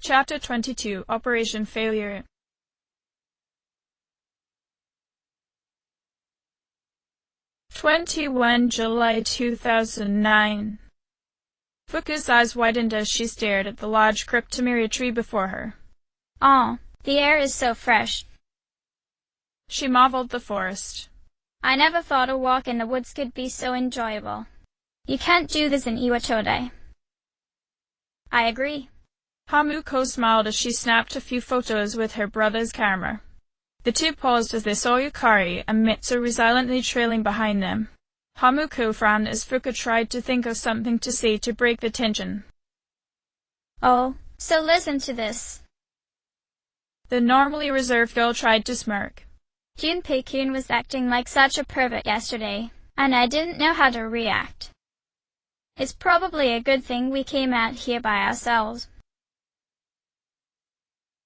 Chapter 22, Operation Failure. July 2009. Fuka's eyes widened as she stared at the large cryptomeria tree before her. "Oh, the air is so fresh." She marveled the forest. "I never thought a walk in the woods could be so enjoyable. You can't do this in Iwatode." "I agree." Hamuko smiled as she snapped a few photos with her brother's camera. The two paused as they saw Yukari and Mitsuru silently trailing behind them. Hamuko frowned as Fuka tried to think of something to say to break the tension. "Oh, so listen to this." The normally reserved girl tried to smirk. Junpei-kun was acting like such a pervert yesterday, and I didn't know how to react. It's probably a good thing we came out here by ourselves.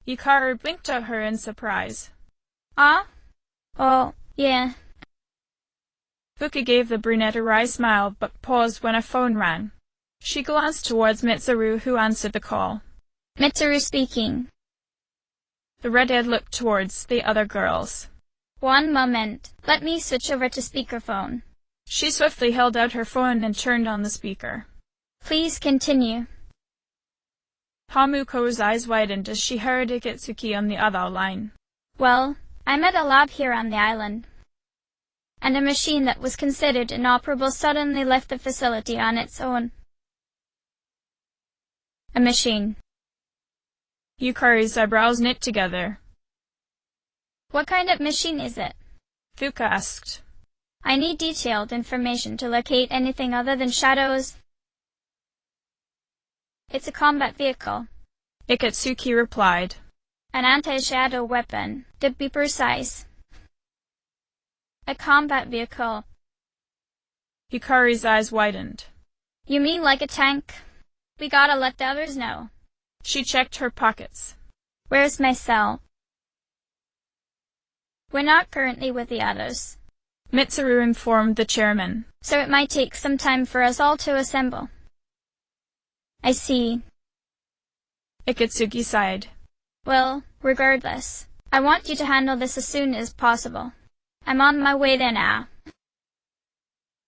Yukari blinked at her in surprise. "Ah? Oh, yeah." Fuka gave the brunette a wry smile but paused when a phone rang. She glanced towards Mitsuru, who answered the call. "Mitsuru speaking." The redhead looked towards the other girls. "One moment. Let me switch over to speakerphone." She swiftly held out her phone and turned on the speaker. "Please continue." Hamuko's eyes widened as she heard Ikitsuki on the other line. "Well, I met a lab here on the island, and a machine that was considered inoperable suddenly left the facility on its own." "A machine?" Yukari's eyebrows knit together. "What kind of machine is it?" Fuka asked. "I need detailed information to locate anything other than shadows." "It's a combat vehicle," Ikitsuki replied. "An anti-shadow weapon, to be precise." "A combat vehicle." Yukari's eyes widened. "You mean like a tank? We gotta let the others know." She checked her pockets. "Where's my cell?" "We're not currently with the others," Mitsuru informed the chairman. "so it might take some time for us all to assemble." "I see." Ikitsuki sighed. "Well, regardless, I want you to handle this as soon as possible. I'm on my way there now."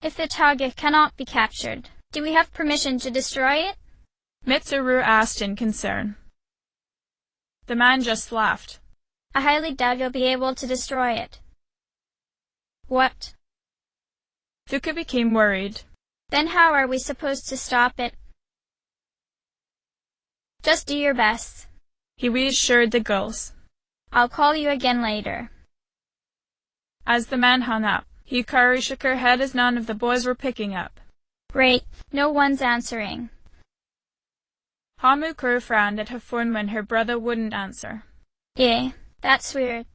"If the target cannot be captured, do we have permission to destroy it?" Mitsuru asked in concern. The man just laughed. "I highly doubt you'll be able to destroy it." "What?" Fuka became worried. "Then how are we supposed to stop it?" "Just do your best," he reassured the girls. "I'll call you again later." As the man hung up, Yukari shook her head as none of the boys were picking up. "Great, no one's answering." Hamuko frowned at her phone when her brother wouldn't answer. "Yeah, that's weird.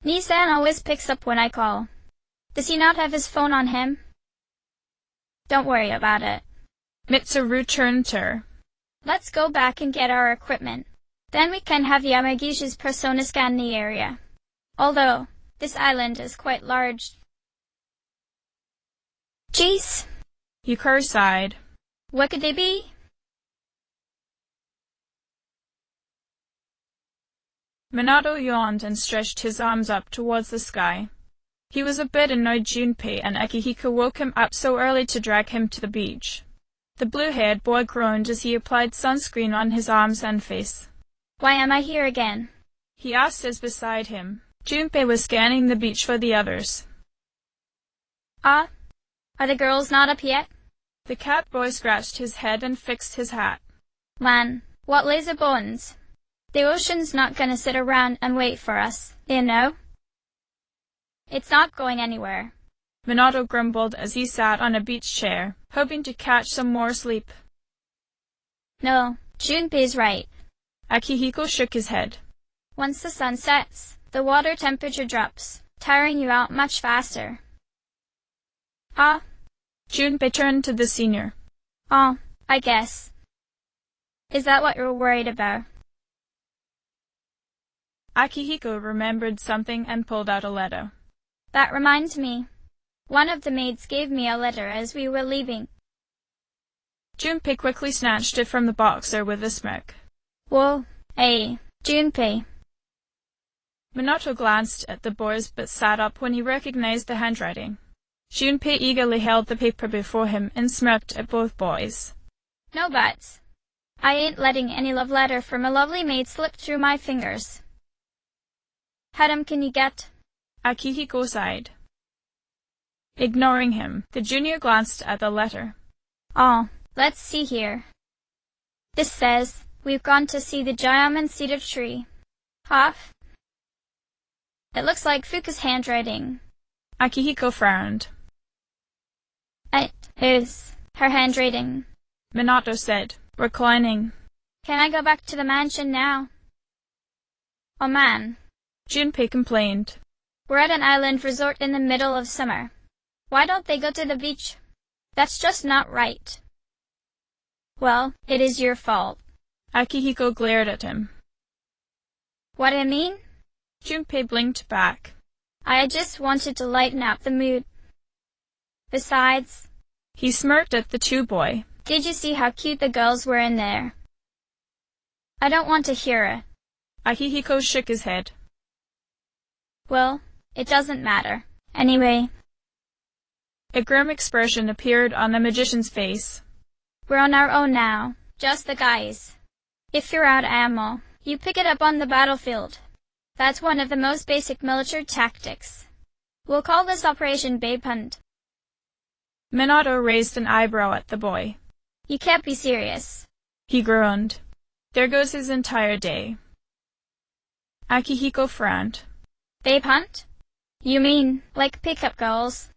Nissan always picks up when I call. Does he not have his phone on him?" "Don't worry about it." Mitsuru turned to her. "Let's go back and get our equipment. Then we can have Yamagishi's persona scan the area. Although, this island is quite large." "Jeez." Yukari sighed. "What could they be?" Minato yawned and stretched his arms up towards the sky. He was a bit annoyed Junpei and Akihiko woke him up so early to drag him to the beach. The blue-haired boy groaned as he applied sunscreen on his arms and face. "Why am I here again?" he asked as beside him, Junpei was scanning the beach for the others. "Ah? Are the girls not up yet?" The cat boy scratched his head and fixed his hat. "Man, what lazy bones. The ocean's not gonna sit around and wait for us, you know. It's not going anywhere." Minato grumbled as he sat on a beach chair, hoping to catch some more sleep. "No, Junpei's right." Akihiko shook his head. "Once the sun sets, the water temperature drops, tiring you out much faster." "Ah?" Junpei turned to the senior. "Oh, I guess. Is that what you're worried about?" Akihiko remembered something and pulled out a letter. "That reminds me. One of the maids gave me a letter as we were leaving." Junpei quickly snatched it from the boxer with a smirk. Whoa, hey, Junpei. Minato glanced at the boys but sat up when he recognized the handwriting. Junpei eagerly held the paper before him and smirked at both boys. No buts. I ain't letting any love letter from a lovely maid slip through my fingers. How dumb can you get? Akihiko sighed. Ignoring him, the junior glanced at the letter. Oh, let's see here. This says, we've gone to see the giant cedar tree. Huff. It looks like Fuka's handwriting. Akihiko frowned. It is her handwriting, Minato said, reclining. Can I go back to the mansion now? Oh man. Junpei complained. We're at an island resort in the middle of summer. Why don't they go to the beach? That's just not right. Well, it is your fault. Akihiko glared at him. What I mean? Junpei blinked back. I just wanted to lighten up the mood. Besides, he smirked at the two boys. Did you see how cute the girls were in there? I don't want to hear it. Akihiko shook his head. Well, it doesn't matter. Anyway. A grim expression appeared on the magician's face. We're on our own now, just the guys. If you're out of ammo, you pick it up on the battlefield. That's one of the most basic military tactics. We'll call this Operation Babe Hunt. Minato raised an eyebrow at the boy. You can't be serious. He groaned. There goes his entire day. Akihiko frowned. Babe Hunt? You mean, like pickup girls?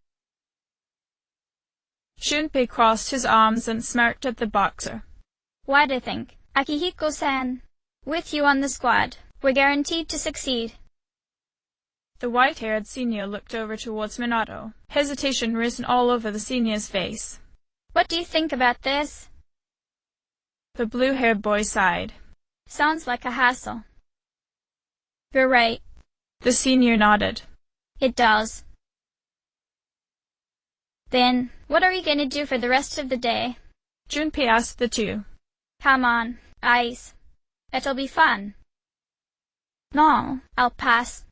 Junpei crossed his arms and smirked at the boxer. Why do you think, Akihiko-san? With you on the squad, we're guaranteed to succeed. The white-haired senior looked over towards Minato, hesitation risen all over the senior's face. What do you think about this? The blue-haired boy sighed. Sounds like a hassle. You're right. The senior nodded. It does. Then, what are you going to do for the rest of the day? Junpei asked the two. Come on, ice. It'll be fun. No, I'll pass.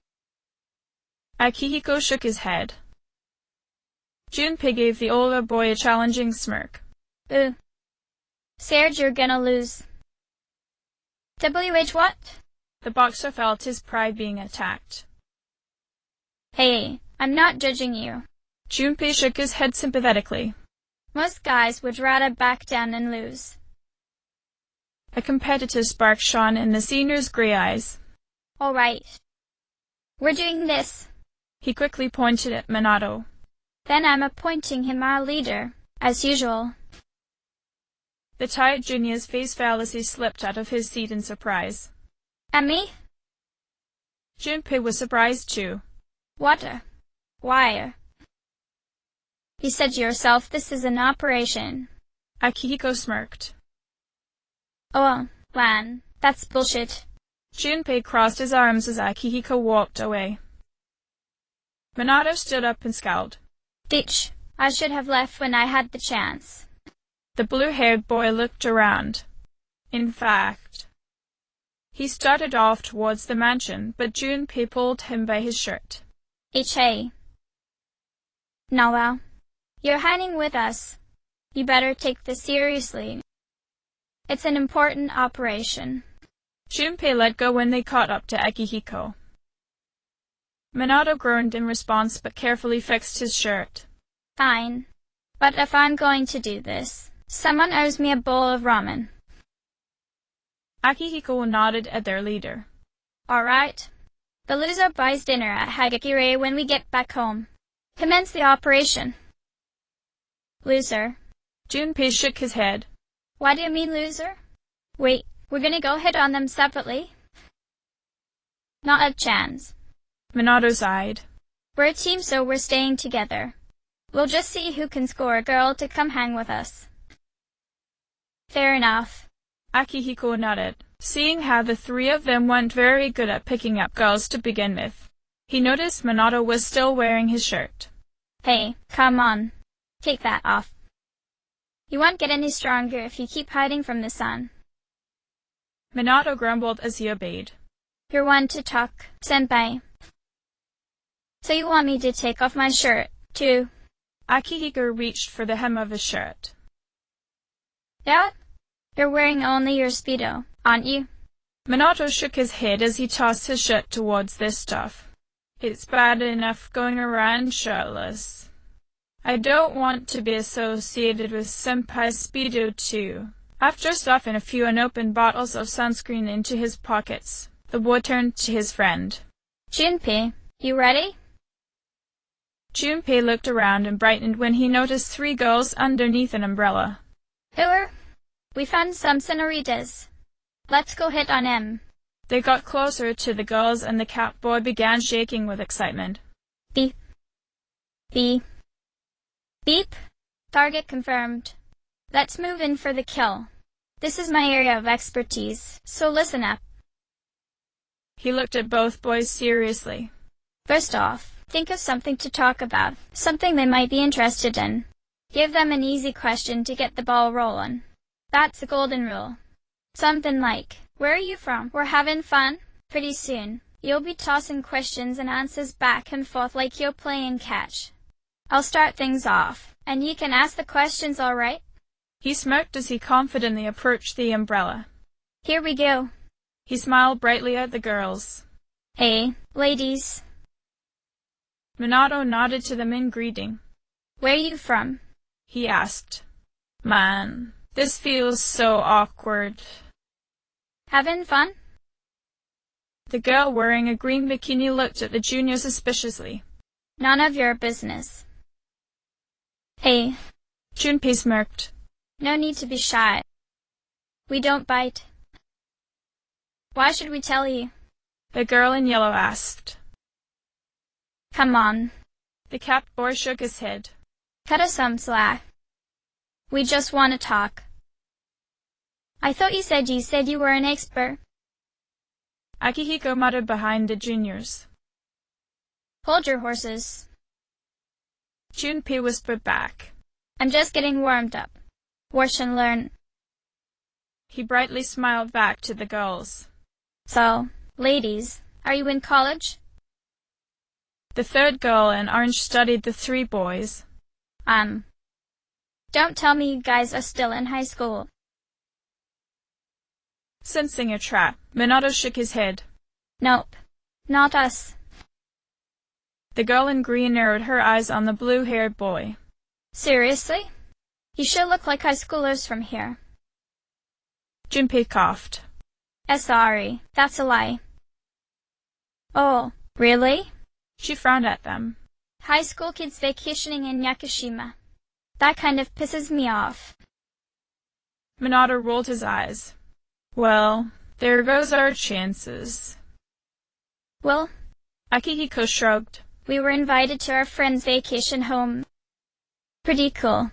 Akihiko shook his head. Junpei gave the older boy a challenging smirk. Ooh. Serge, you're gonna lose. WH what? The boxer felt his pride being attacked. Hey, I'm not judging you. Junpei shook his head sympathetically. Most guys would rather back down and lose. A competitive spark shone in the senior's gray eyes. All right. We're doing this. He quickly pointed at Minato. Then I'm appointing him our leader, as usual. The tired junior's face fell as he slipped out of his seat in surprise. And me? Junpei was surprised too. What? Why? You said yourself this is an operation. Akihiko smirked. Oh, man, that's bullshit. Junpei crossed his arms as Akihiko walked away. Minato stood up and scowled. Ditch. I should have left when I had the chance. The blue-haired boy looked around. In fact, he started off towards the mansion, but Junpei pulled him by his shirt. Hey. Now well, you're hiding with us. You better take this seriously. It's an important operation. Junpei let go when they caught up to Akihiko. Minato groaned in response but carefully fixed his shirt. Fine. But if I'm going to do this, someone owes me a bowl of ramen. Akihiko nodded at their leader. All right. The loser buys dinner at Hagakure when we get back home. Commence the operation. Loser. Junpei shook his head. Why do you mean loser? Wait, we're gonna go hit on them separately? Not a chance. Minato sighed. We're a team, so we're staying together. We'll just see who can score a girl to come hang with us. Fair enough. Akihiko nodded, seeing how the three of them weren't very good at picking up girls to begin with. He noticed Minato was still wearing his shirt. Hey, come on. Take that off. You won't get any stronger if you keep hiding from the sun. Minato grumbled as he obeyed. You're one to talk, senpai. So you want me to take off my shirt, too? Akihiko reached for the hem of his shirt. Yeah? You're wearing only your Speedo, aren't you? Minato shook his head as he tossed his shirt towards their stuff. It's bad enough going around shirtless. I don't want to be associated with Senpai's Speedo too. After stuffing a few unopened bottles of sunscreen into his pockets, the boy turned to his friend. Junpei, you ready? Junpei looked around and brightened when he noticed 3 girls underneath an umbrella. Who are? We found some senoritas. Let's go hit on 'em. They got closer to the girls and the cat boy began shaking with excitement. Beep. Beep. Beep. Target confirmed. Let's move in for the kill. This is my area of expertise, so listen up. He looked at both boys seriously. First off, think of something to talk about, something they might be interested in. Give them an easy question to get the ball rolling. That's the golden rule. Something like, where are you from? We're having fun? Pretty soon, you'll be tossing questions and answers back and forth like you're playing catch. I'll start things off, and you can ask the questions, all right? He smirked as he confidently approached the umbrella. Here we go. He smiled brightly at the girls. Hey, ladies. Minato nodded to them in greeting. Where are you from? He asked. Man, this feels so awkward. Having fun? The girl wearing a green bikini looked at the junior suspiciously. None of your business. Hey. Junpei smirked. No need to be shy. We don't bite. Why should we tell you? The girl in yellow asked. Come on. The cat boy shook his head. Cut us some slack. We just want to talk. I thought you said you were an expert. Akihiko muttered behind the juniors. Hold your horses. Junpei whispered back. I'm just getting warmed up. Watch and learn. He brightly smiled back to the girls. So, ladies, are you in college? The 3rd girl in orange studied the 3 boys. Don't tell me you guys are still in high school. Sensing a trap, Minato shook his head. Nope. Not us. The girl in green narrowed her eyes on the blue-haired boy. Seriously? You sure look like high schoolers from here. Junpei coughed. Sorry, that's a lie. Oh, really? She frowned at them. High school kids vacationing in Yakushima. That kind of pisses me off. Minato rolled his eyes. Well, there goes our chances. Well, Akihiko shrugged. We were invited to our friend's vacation home. Pretty cool,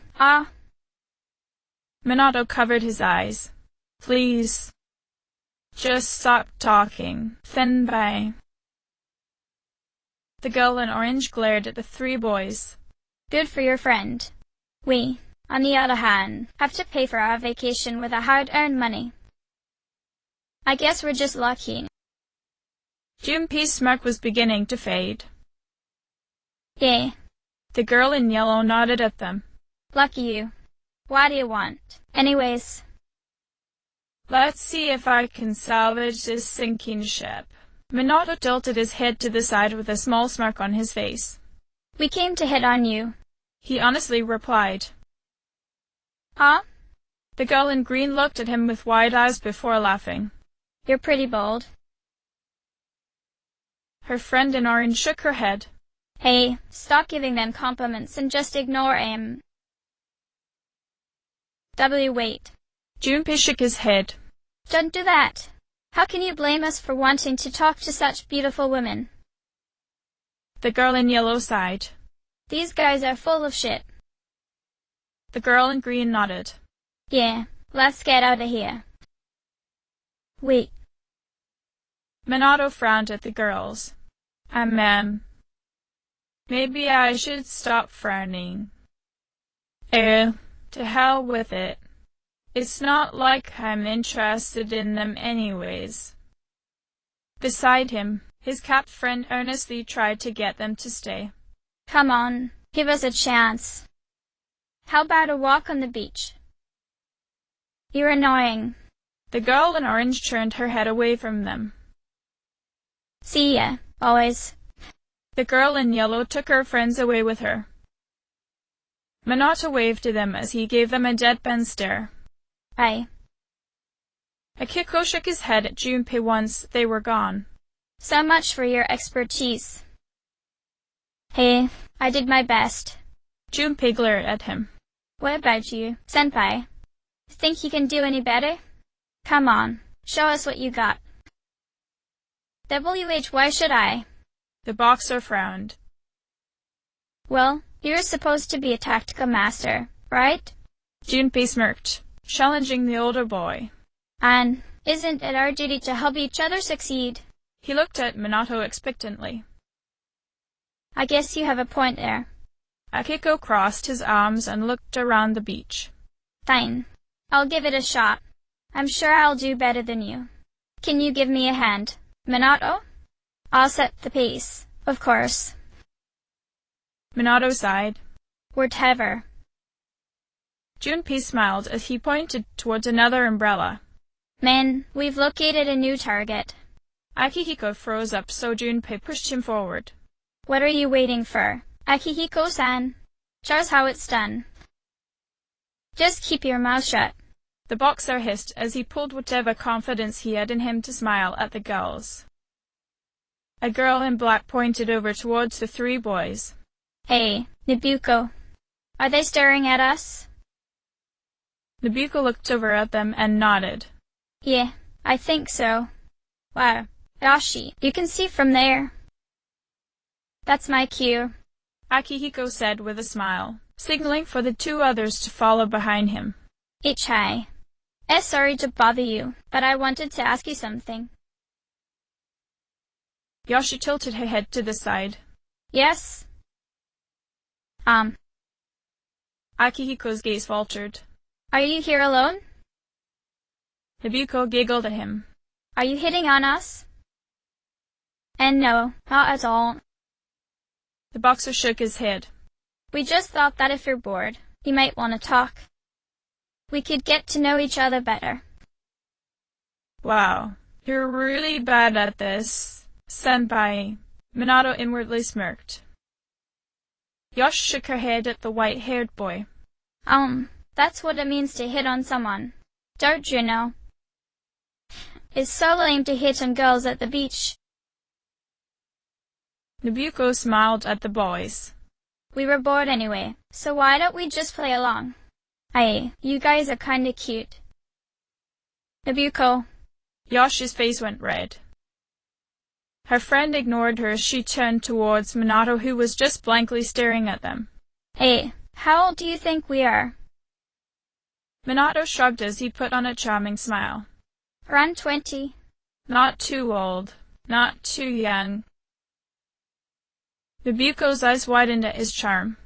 Minato covered his eyes. Please. Just stop talking, senpai. The girl in orange glared at the 3 boys. Good for your friend. We, on the other hand, have to pay for our vacation with our hard-earned money. I guess we're just lucky. Junpei's smirk was beginning to fade. Yeah. The girl in yellow nodded at them. Lucky you. What do you want? Anyways. Let's see if I can salvage this sinking ship. Minato tilted his head to the side with a small smirk on his face. We came to hit on you. He honestly replied. Huh? The girl in green looked at him with wide eyes before laughing. You're pretty bold. Her friend in orange shook her head. Hey, stop giving them compliments and just ignore him. Wait. Junpei shook his head. Don't do that. How can you blame us for wanting to talk to such beautiful women? The girl in yellow sighed. These guys are full of shit. The girl in green nodded. Yeah, let's get out of here. Wait. Minato frowned at the girls. Maybe I should stop frowning. To hell with it. It's not like I'm interested in them anyways. Beside him, his Cap friend earnestly tried to get them to stay. Come on, give us a chance. How about a walk on the beach? You're annoying. The girl in orange turned her head away from them. See ya, always. The girl in yellow took her friends away with her. Minato waved to them as he gave them a deadpan stare. Aye. Akiko shook his head at Junpei once they were gone. So much for your expertise. Hey, I did my best. Junpei glared at him. What about you, senpai? Think you can do any better? Come on, show us what you got. Why should I? The boxer frowned. Well, you're supposed to be a tactical master, right? Junpei smirked, challenging the older boy. And isn't it our duty to help each other succeed? He looked at Minato expectantly. I guess you have a point there. Akiko crossed his arms and looked around the beach. Fine. I'll give it a shot. I'm sure I'll do better than you. Can you give me a hand, Minato? I'll set the pace, of course. Minato sighed. Whatever. Junpei smiled as he pointed towards another umbrella. Men, we've located a new target. Akihiko froze up, so Junpei pushed him forward. What are you waiting for, Akihiko-san? Show us how it's done. Just keep your mouth shut. The boxer hissed as he pulled whatever confidence he had in him to smile at the girls. A girl in black pointed over towards the three boys. Hey, Nobuko. Are they staring at us? Nobuko looked over at them and nodded. Yeah, I think so. Wow, Yoshi, you can see from there. That's my cue, Akihiko said with a smile, signaling for the two others to follow behind him. Ichai. Sorry to bother you, but I wanted to ask you something. Yoshi tilted her head to the side. Yes? Akihiko's gaze faltered. Are you here alone? Nobuko giggled at him. Are you hitting on us? And no, not at all. The boxer shook his head. We just thought that if you're bored, you might want to talk. We could get to know each other better. Wow, you're really bad at this, senpai. Minato inwardly smirked. Yosh shook her head at the white-haired boy. That's what it means to hit on someone. Don't you know? It's so lame to hit on girls at the beach. Nobuko smiled at the boys. We were bored anyway, so why don't we just play along? Aye, you guys are kinda cute. Nobuko. Yosh's face went red. Her friend ignored her as she turned towards Minato, who was just blankly staring at them. Hey, how old do you think we are? Minato shrugged as he put on a charming smile. Around 20. Not too old, not too young. Nobuko's eyes widened at his charm.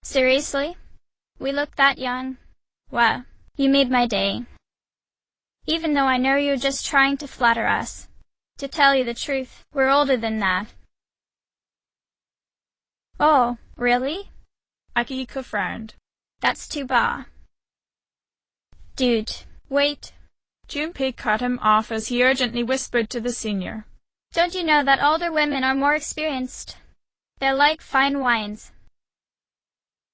Seriously? We look that young? Wow, you made my day. Even though I know you're just trying to flatter us. To tell you the truth, we're older than that. Oh, really? Akihiko frowned. That's too bad. Dude, wait. Junpei cut him off as he urgently whispered to the senior. Don't you know that older women are more experienced? They're like fine wines.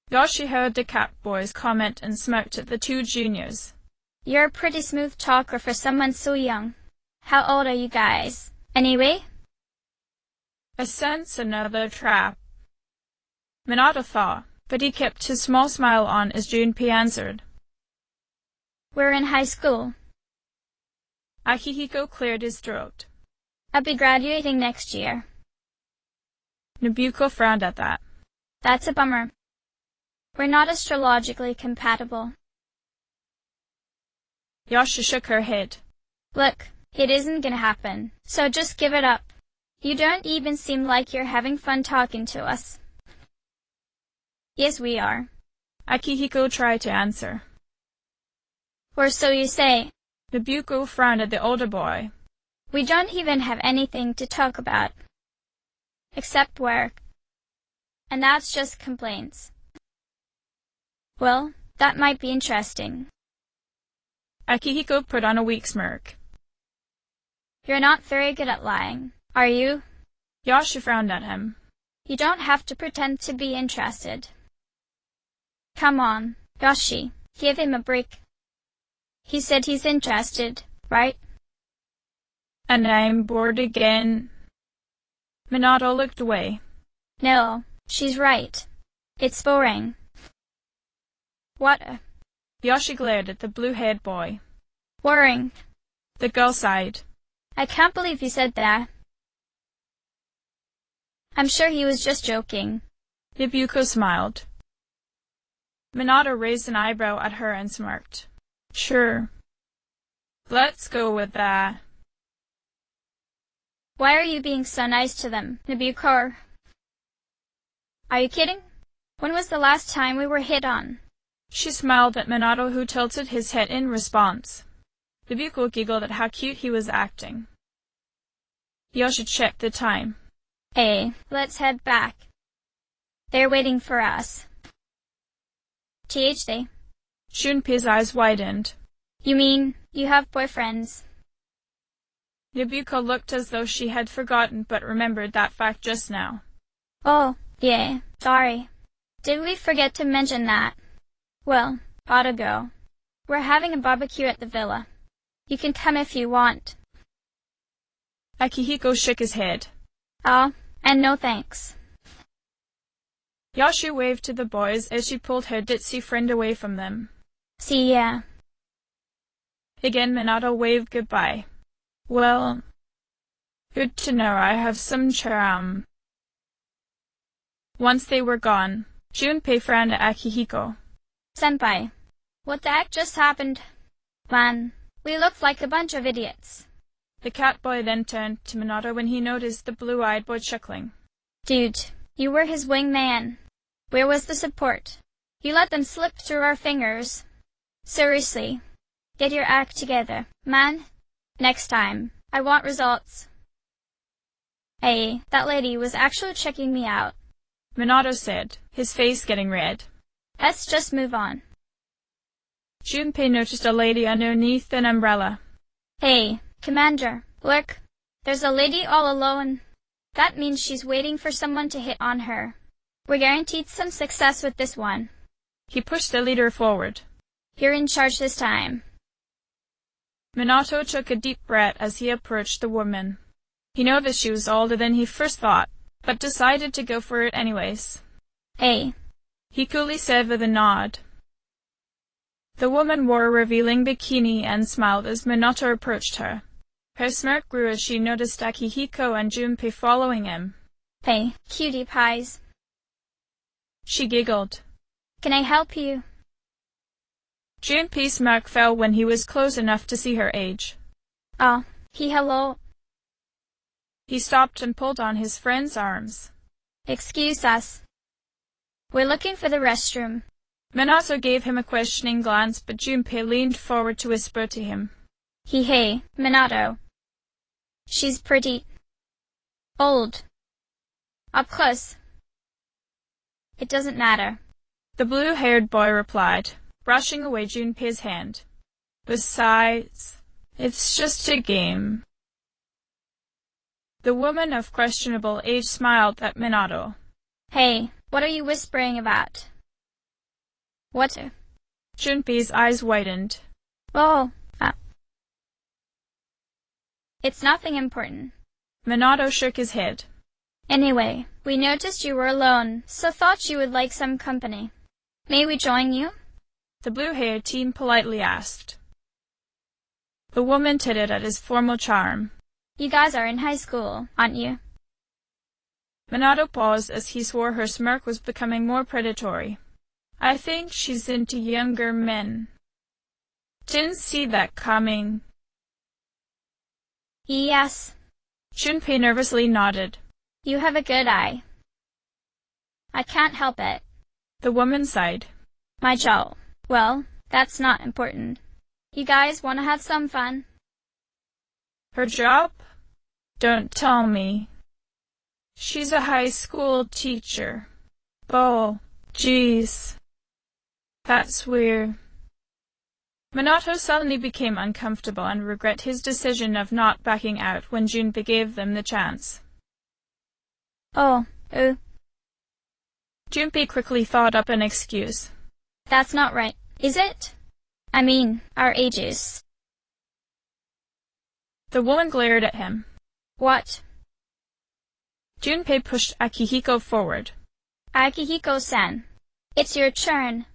Yoshi heard the Cat boys comment and smirked at the two juniors. You're a pretty smooth talker for someone so young. How old are you guys, anyway? I sense another trap. Minato thought, but he kept his small smile on as Junpei answered. We're in high school. Akihiko cleared his throat. I'll be graduating next year. Nobuko frowned at that. That's a bummer. We're not astrologically compatible. Yoshi shook her head. Look, it isn't gonna happen, so just give it up. You don't even seem like you're having fun talking to us. Yes, we are. Akihiko tried to answer. Or so you say. Nobuko frowned at the older boy. We don't even have anything to talk about. Except work. And that's just complaints. Well, that might be interesting. Akihiko put on a weak smirk. You're not very good at lying, are you? Yoshi frowned at him. You don't have to pretend to be interested. Come on, Yoshi, give him a break. He said he's interested, right? And I'm bored again. Minato looked away. No, she's right. It's boring. What? Yoshi glared at the blue-haired boy. Boring. The girl sighed. I can't believe you said that. I'm sure he was just joking. Nobuko smiled. Minato raised an eyebrow at her and smirked. Sure. Let's go with that. Why are you being so nice to them, Nobuko? Are you kidding? When was the last time we were hit on? She smiled at Minato, who tilted his head in response. Nobuko giggled at how cute he was acting. Yoshi checked the time. Hey, let's head back. They're waiting for us. THD. Junpei's eyes widened. You mean, you have boyfriends? Nobuko looked as though she had forgotten but remembered that fact just now. Oh, yeah, sorry. Did we forget to mention that? Well, oughta go. We're having a barbecue at the villa. You can come if you want. Akihiko shook his head. Oh, and no thanks. Yoshi waved to the boys as she pulled her ditzy friend away from them. See ya. Again Minato waved goodbye. Well, good to know I have some charm. Once they were gone, Junpei frowned at Akihiko. Senpai, what the heck just happened? Man, we looked like a bunch of idiots. The cat boy then turned to Minato when he noticed the blue-eyed boy chuckling. Dude, you were his wingman. Where was the support? You let them slip through our fingers. Seriously, get your act together, man. Next time, I want results. Hey, that lady was actually checking me out. Minato said, his face getting red. Let's just move on. Junpei noticed a lady underneath an umbrella. Hey, Commander, look. There's a lady all alone. That means she's waiting for someone to hit on her. We're guaranteed some success with this one. He pushed the leader forward. You're in charge this time. Minato took a deep breath as he approached the woman. He noticed she was older than he first thought, but decided to go for it anyways. Hey. He coolly said with a nod. The woman wore a revealing bikini and smiled as Minato approached her. Her smirk grew as she noticed Akihiko and Junpei following him. Hey, cutie pies. She giggled. Can I help you? Junpei's smirk fell when he was close enough to see her age. Oh, hello. He stopped and pulled on his friend's arms. Excuse us. We're looking for the restroom. Minato gave him a questioning glance, but Junpei leaned forward to whisper to him. Hey, Minato. She's pretty. Old. Up close. It doesn't matter. The blue-haired boy replied, brushing away Junpei's hand. Besides, it's just a game. The woman of questionable age smiled at Minato. Hey, what are you whispering about? What? Junpei's eyes widened. Oh, it's nothing important. Minato shook his head. Anyway, we noticed you were alone, so thought you would like some company. May we join you? The blue-haired teen politely asked. The woman tittered at his formal charm. You guys are in high school, aren't you? Minato paused as he swore her smirk was becoming more predatory. I think she's into younger men. Didn't see that coming. Yes. Junpei nervously nodded. You have a good eye. I can't help it. The woman sighed. My jaw. Well, that's not important. You guys wanna have some fun? Her job? Don't tell me. She's a high school teacher. Oh, jeez. That's weird. Minato suddenly became uncomfortable and regret his decision of not backing out when Junpei gave them the chance. Oh. Junpei quickly thought up an excuse. That's not right, is it? I mean, our ages. The woman glared at him. What? Junpei pushed Akihiko forward. Akihiko-san, it's your turn.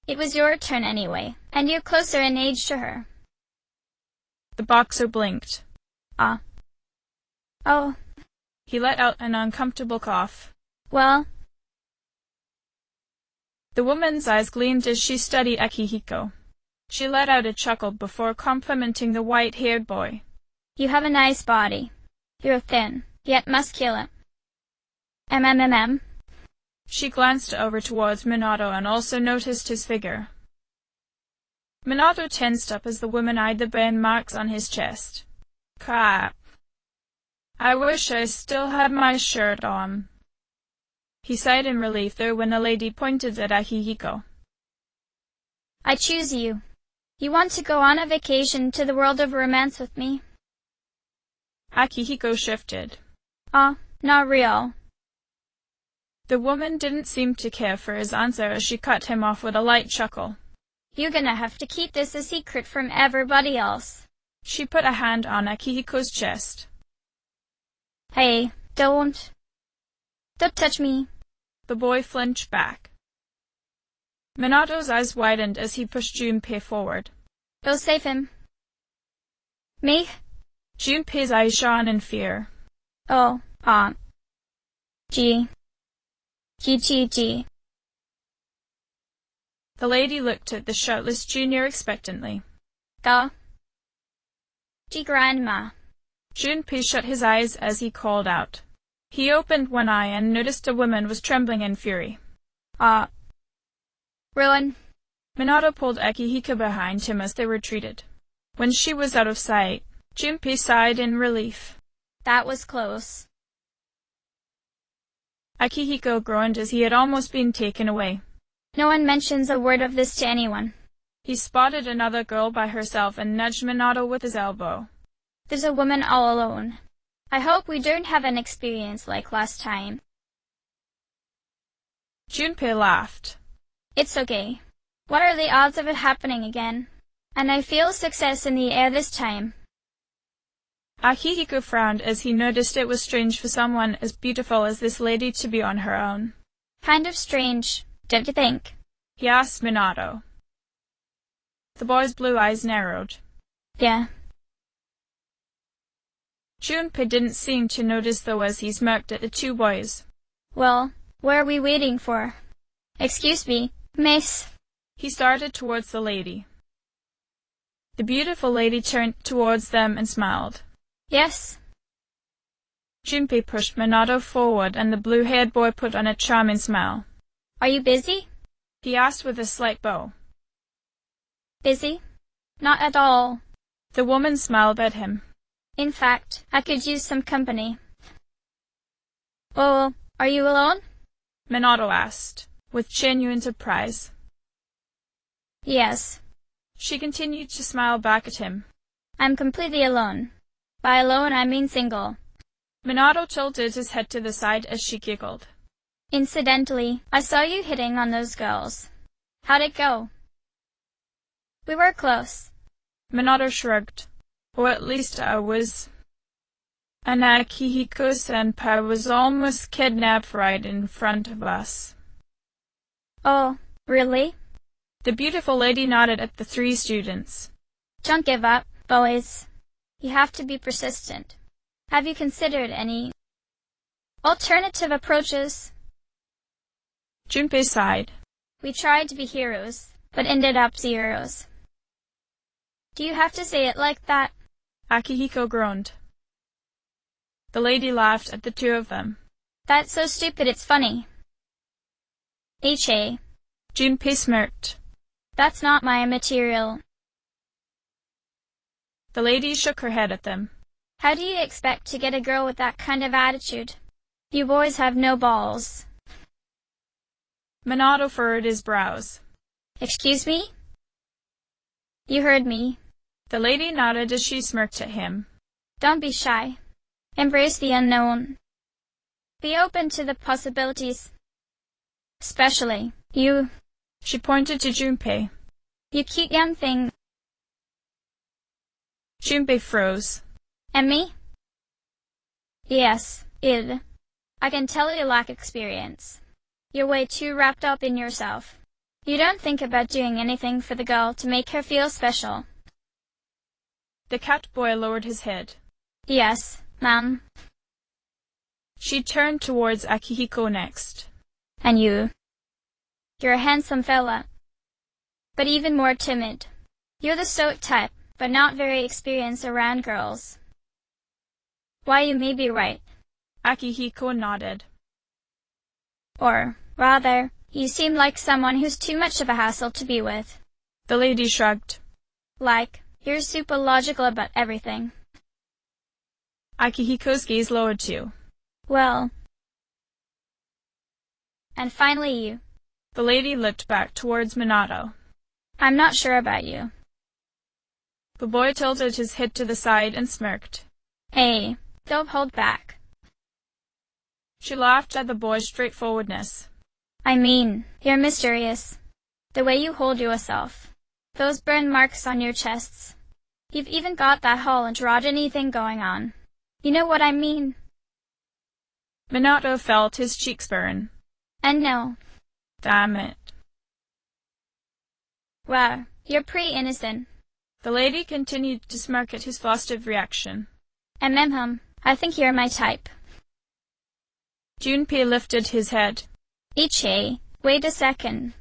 It was your turn anyway, and you're closer in age to her. The boxer blinked. Oh. He let out an uncomfortable cough. Well. The woman's eyes gleamed as she studied Akihiko. She let out a chuckle before complimenting the white-haired boy. You have a nice body. You're thin, yet muscular. She glanced over towards Minato and also noticed his figure. Minato tensed up as the woman eyed the burn marks on his chest. Crap. I wish I still had my shirt on. He sighed in relief though when a lady pointed at Akihiko. I choose you. You want to go on a vacation to the world of romance with me? Akihiko shifted. Not real. The woman didn't seem to care for his answer as she cut him off with a light chuckle. You're gonna have to keep this a secret from everybody else. She put a hand on Akihiko's chest. Hey, don't touch me. The boy flinched back. Minato's eyes widened as he pushed Junpei forward. Go save him. Me? Junpei's eyes shone in fear. Oh, G. The lady looked at the shirtless junior expectantly. G grandma. Junpei shut his eyes as he called out. He opened one eye and noticed a woman was trembling in fury. Ruin. Minato pulled Akihiko behind him as they retreated. When she was out of sight, Junpei sighed in relief. That was close. Akihiko groaned as he had almost been taken away. No one mentions a word of this to anyone. He spotted another girl by herself and nudged Minato with his elbow. There's a woman all alone. I hope we don't have an experience like last time. Junpei laughed. It's okay. What are the odds of it happening again? And I feel success in the air this time. Akihiko frowned as he noticed it was strange for someone as beautiful as this lady to be on her own. Kind of strange, don't you think? He asked Minato. The boy's blue eyes narrowed. Yeah. Junpei didn't seem to notice though as he smirked at the two boys. Well, what are we waiting for? Excuse me, miss. He started towards the lady. The beautiful lady turned towards them and smiled. Yes. Junpei pushed Minato forward and the blue-haired boy put on a charming smile. Are you busy? He asked with a slight bow. Busy? Not at all. The woman smiled at him. In fact, I could use some company. Oh, are you alone? Minato asked, with genuine surprise. Yes. She continued to smile back at him. I'm completely alone. By alone, I mean single. Minato tilted his head to the side as she giggled. Incidentally, I saw you hitting on those girls. How'd it go? We were close. Minato shrugged. Or at least I was. And Akihiko-senpai was almost kidnapped right in front of us. Oh, really? The beautiful lady nodded at the three students. Don't give up, boys. You have to be persistent. Have you considered any alternative approaches? Junpei sighed. We tried to be heroes, but ended up zeros. Do you have to say it like that? Akihiko groaned. The lady laughed at the two of them. That's so stupid it's funny. H.A. Junpei smirked. That's not my material. The lady shook her head at them. How do you expect to get a girl with that kind of attitude? You boys have no balls. Minato furrowed his brows. Excuse me? You heard me. The lady nodded as she smirked at him. Don't be shy. Embrace the unknown. Be open to the possibilities. Especially you. She pointed to Junpei. You cute young thing. Junpei froze. And me? Yes, id. I can tell you lack experience. You're way too wrapped up in yourself. You don't think about doing anything for the girl to make her feel special. The cat boy lowered his head. Yes, ma'am. She turned towards Akihiko next. And you? You're a handsome fella, but even more timid. You're the stoic type, but not very experienced around girls. Why, you may be right. Akihiko nodded. Or, rather, you seem like someone who's too much of a hassle to be with. The lady shrugged. Like, you're super logical about everything. Akihiko's gaze lowered too. Well. And finally you. The lady looked back towards Minato. I'm not sure about you. The boy tilted his head to the side and smirked. Hey, don't hold back. She laughed at the boy's straightforwardness. I mean, you're mysterious. The way you hold yourself. Those burn marks on your chests. You've even got that whole androgyny thing going on. You know what I mean? Minato felt his cheeks burn. And no. Damn it. Wow, you're pretty innocent. The lady continued to smirk at his positive reaction. And I think you're my type. Junpei lifted his head. Ichi, wait a second.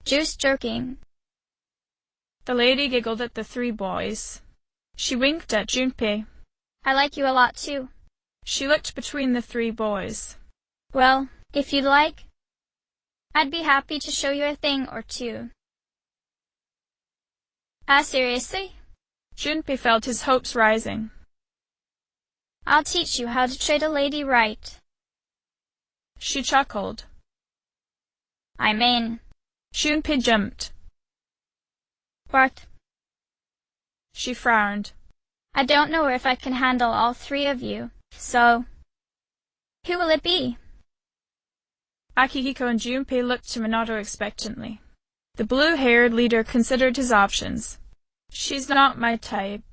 Juice joking. The lady giggled at the three boys. She winked at Junpei. I like you a lot too. She looked between the three boys. Well, if you'd like, I'd be happy to show you a thing or two. Seriously? Junpei felt his hopes rising. I'll teach you how to treat a lady right. She chuckled. I mean... Junpei jumped. What? She frowned. I don't know if I can handle all three of you, so... Who will it be? Akihiko and Junpei looked to Minato expectantly. The blue-haired leader considered his options. She's not my type.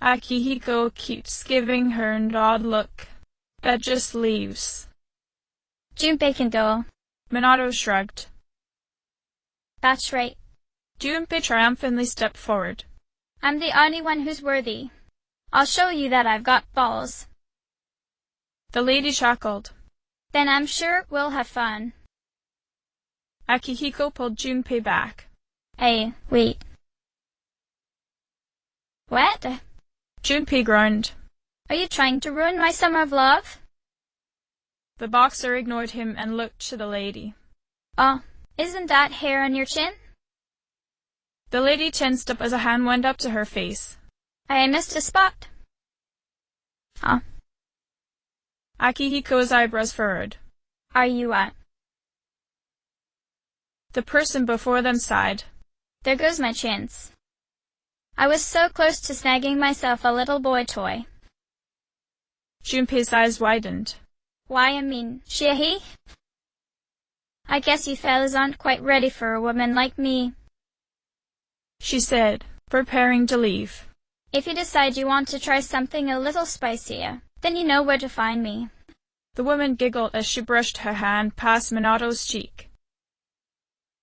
Akihiko keeps giving her an odd look that just leaves. Junpei can go. Minato shrugged. That's right. Junpei triumphantly stepped forward. I'm the only one who's worthy. I'll show you that I've got balls. The lady chuckled. Then I'm sure we'll have fun. Akihiko pulled Junpei back. Hey, wait. What? Junpei groaned. Are you trying to ruin my summer of love? The boxer ignored him and looked to the lady. Oh, isn't that hair on your chin? The lady tensed up as a hand went up to her face. I missed a spot. Huh? Akihiko's eyebrows furrowed. Are you The person before them sighed. There goes my chance. I was so close to snagging myself a little boy toy. Junpei's eyes widened. Why, I mean, he? I guess you fellas aren't quite ready for a woman like me, she said, preparing to leave. If you decide you want to try something a little spicier, then you know where to find me. The woman giggled as she brushed her hand past Minato's cheek.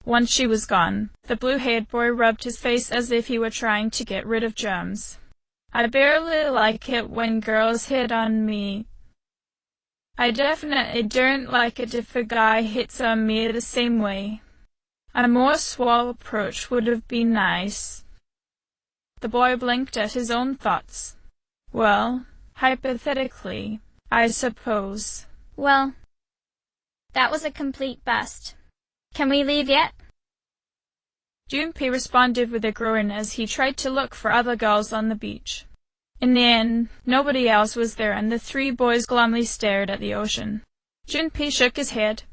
Once she was gone, the blue-haired boy rubbed his face as if he were trying to get rid of germs. I barely like it when girls hit on me. I definitely don't like it if a guy hits on me the same way. A more suave approach would have been nice. The boy blinked at his own thoughts. Well, hypothetically, I suppose. Well, that was a complete bust. Can we leave yet? Junpei responded with a groan as he tried to look for other girls on the beach. In the end, nobody else was there, and the three boys glumly stared at the ocean. Junpei shook his head.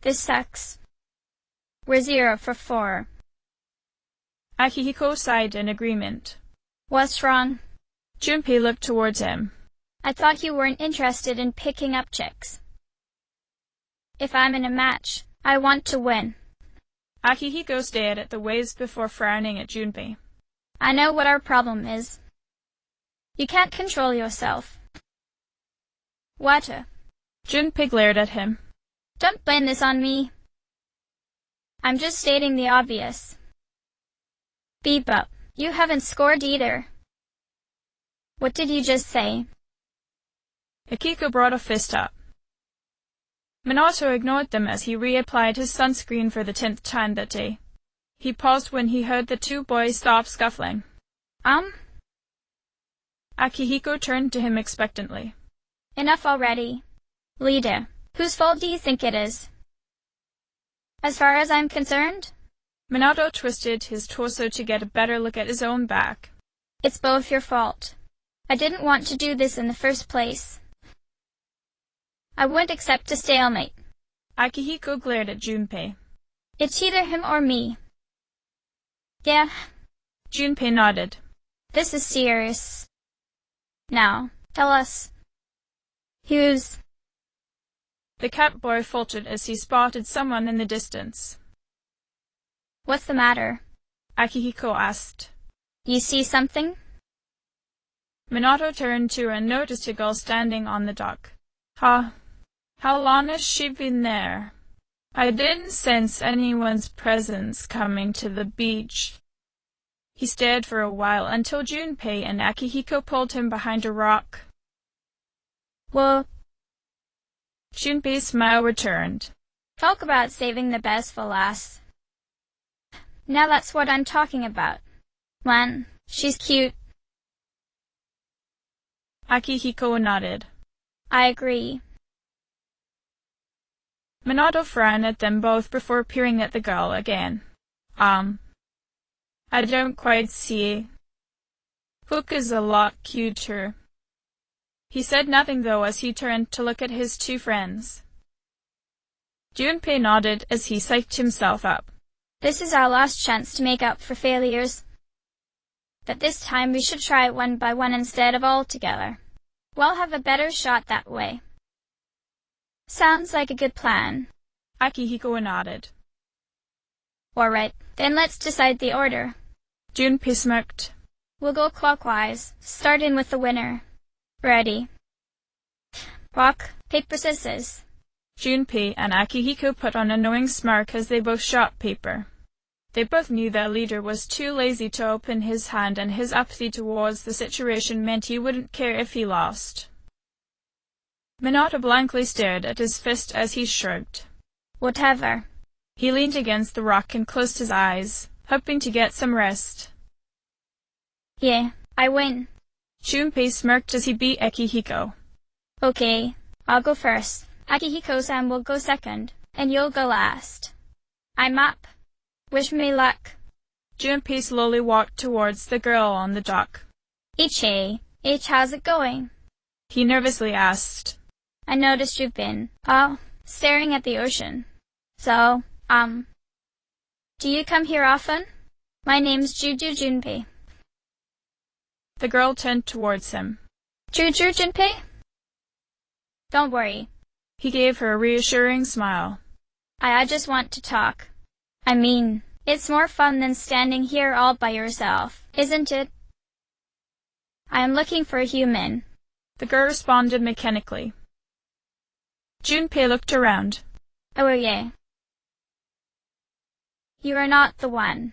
This sucks. We're 0 for 4. Akihiko sighed in agreement. What's wrong? Junpei looked towards him. I thought you weren't interested in picking up chicks. If I'm in a match, I want to win. Akihiko stared at the waves before frowning at Junpei. I know what our problem is. You can't control yourself. What? Junpei glared at him. Don't blame this on me. I'm just stating the obvious. Beep up. You haven't scored either. What did you just say? Akiko brought a fist up. Minato ignored them as he reapplied his sunscreen for the 10th time that day. He paused when he heard the two boys stop scuffling. Akihiko turned to him expectantly. Enough already. Leader, whose fault do you think it is? As far as I'm concerned? Minato twisted his torso to get a better look at his own back. It's both your fault. I didn't want to do this in the first place. I wouldn't accept a stalemate. Akihiko glared at Junpei. It's either him or me. Yeah. Junpei nodded. This is serious. Now, tell us. Who's... The cat boy faltered as he spotted someone in the distance. What's the matter? Akihiko asked. You see something? Minato turned to and noticed a girl standing on the dock. How long has she been there? I didn't sense anyone's presence coming to the beach. He stared for a while until Junpei and Akihiko pulled him behind a rock. Well... Junpei's smile returned. Talk about saving the best for last. Now that's what I'm talking about. One, she's cute. Akihiko nodded. I agree. Minato frowned at them both before peering at the girl again. I don't quite see. Hook is a lot cuter. He said nothing though as he turned to look at his two friends. Junpei nodded as he psyched himself up. This is our last chance to make up for failures. But this time we should try it one by one instead of all together. We'll have a better shot that way. Sounds like a good plan. Akihiko nodded. Alright, then let's decide the order. Junpei smirked. We'll go clockwise, starting with the winner. Ready. Rock, paper, scissors. Junpei and Akihiko put on a knowing smirk as they both shot paper. They both knew their leader was too lazy to open his hand, and his apathy towards the situation meant he wouldn't care if he lost. Minato blankly stared at his fist as he shrugged. Whatever. He leaned against the rock and closed his eyes, hoping to get some rest. Yeah, I win. Junpei smirked as he beat Akihiko. Okay, I'll go first. Akihiko-san will go second, and you'll go last. I'm up. Wish me luck. Junpei slowly walked towards the girl on the dock. H, how's it going? He nervously asked. I noticed you've been, staring at the ocean. So, do you come here often? My name's Juju Junpei. The girl turned towards him. Juju Junpei? Don't worry. He gave her a reassuring smile. I just want to talk. I mean, it's more fun than standing here all by yourself, isn't it? I am looking for a human. The girl responded mechanically. Junpei looked around. Oh yeah. You are not the one.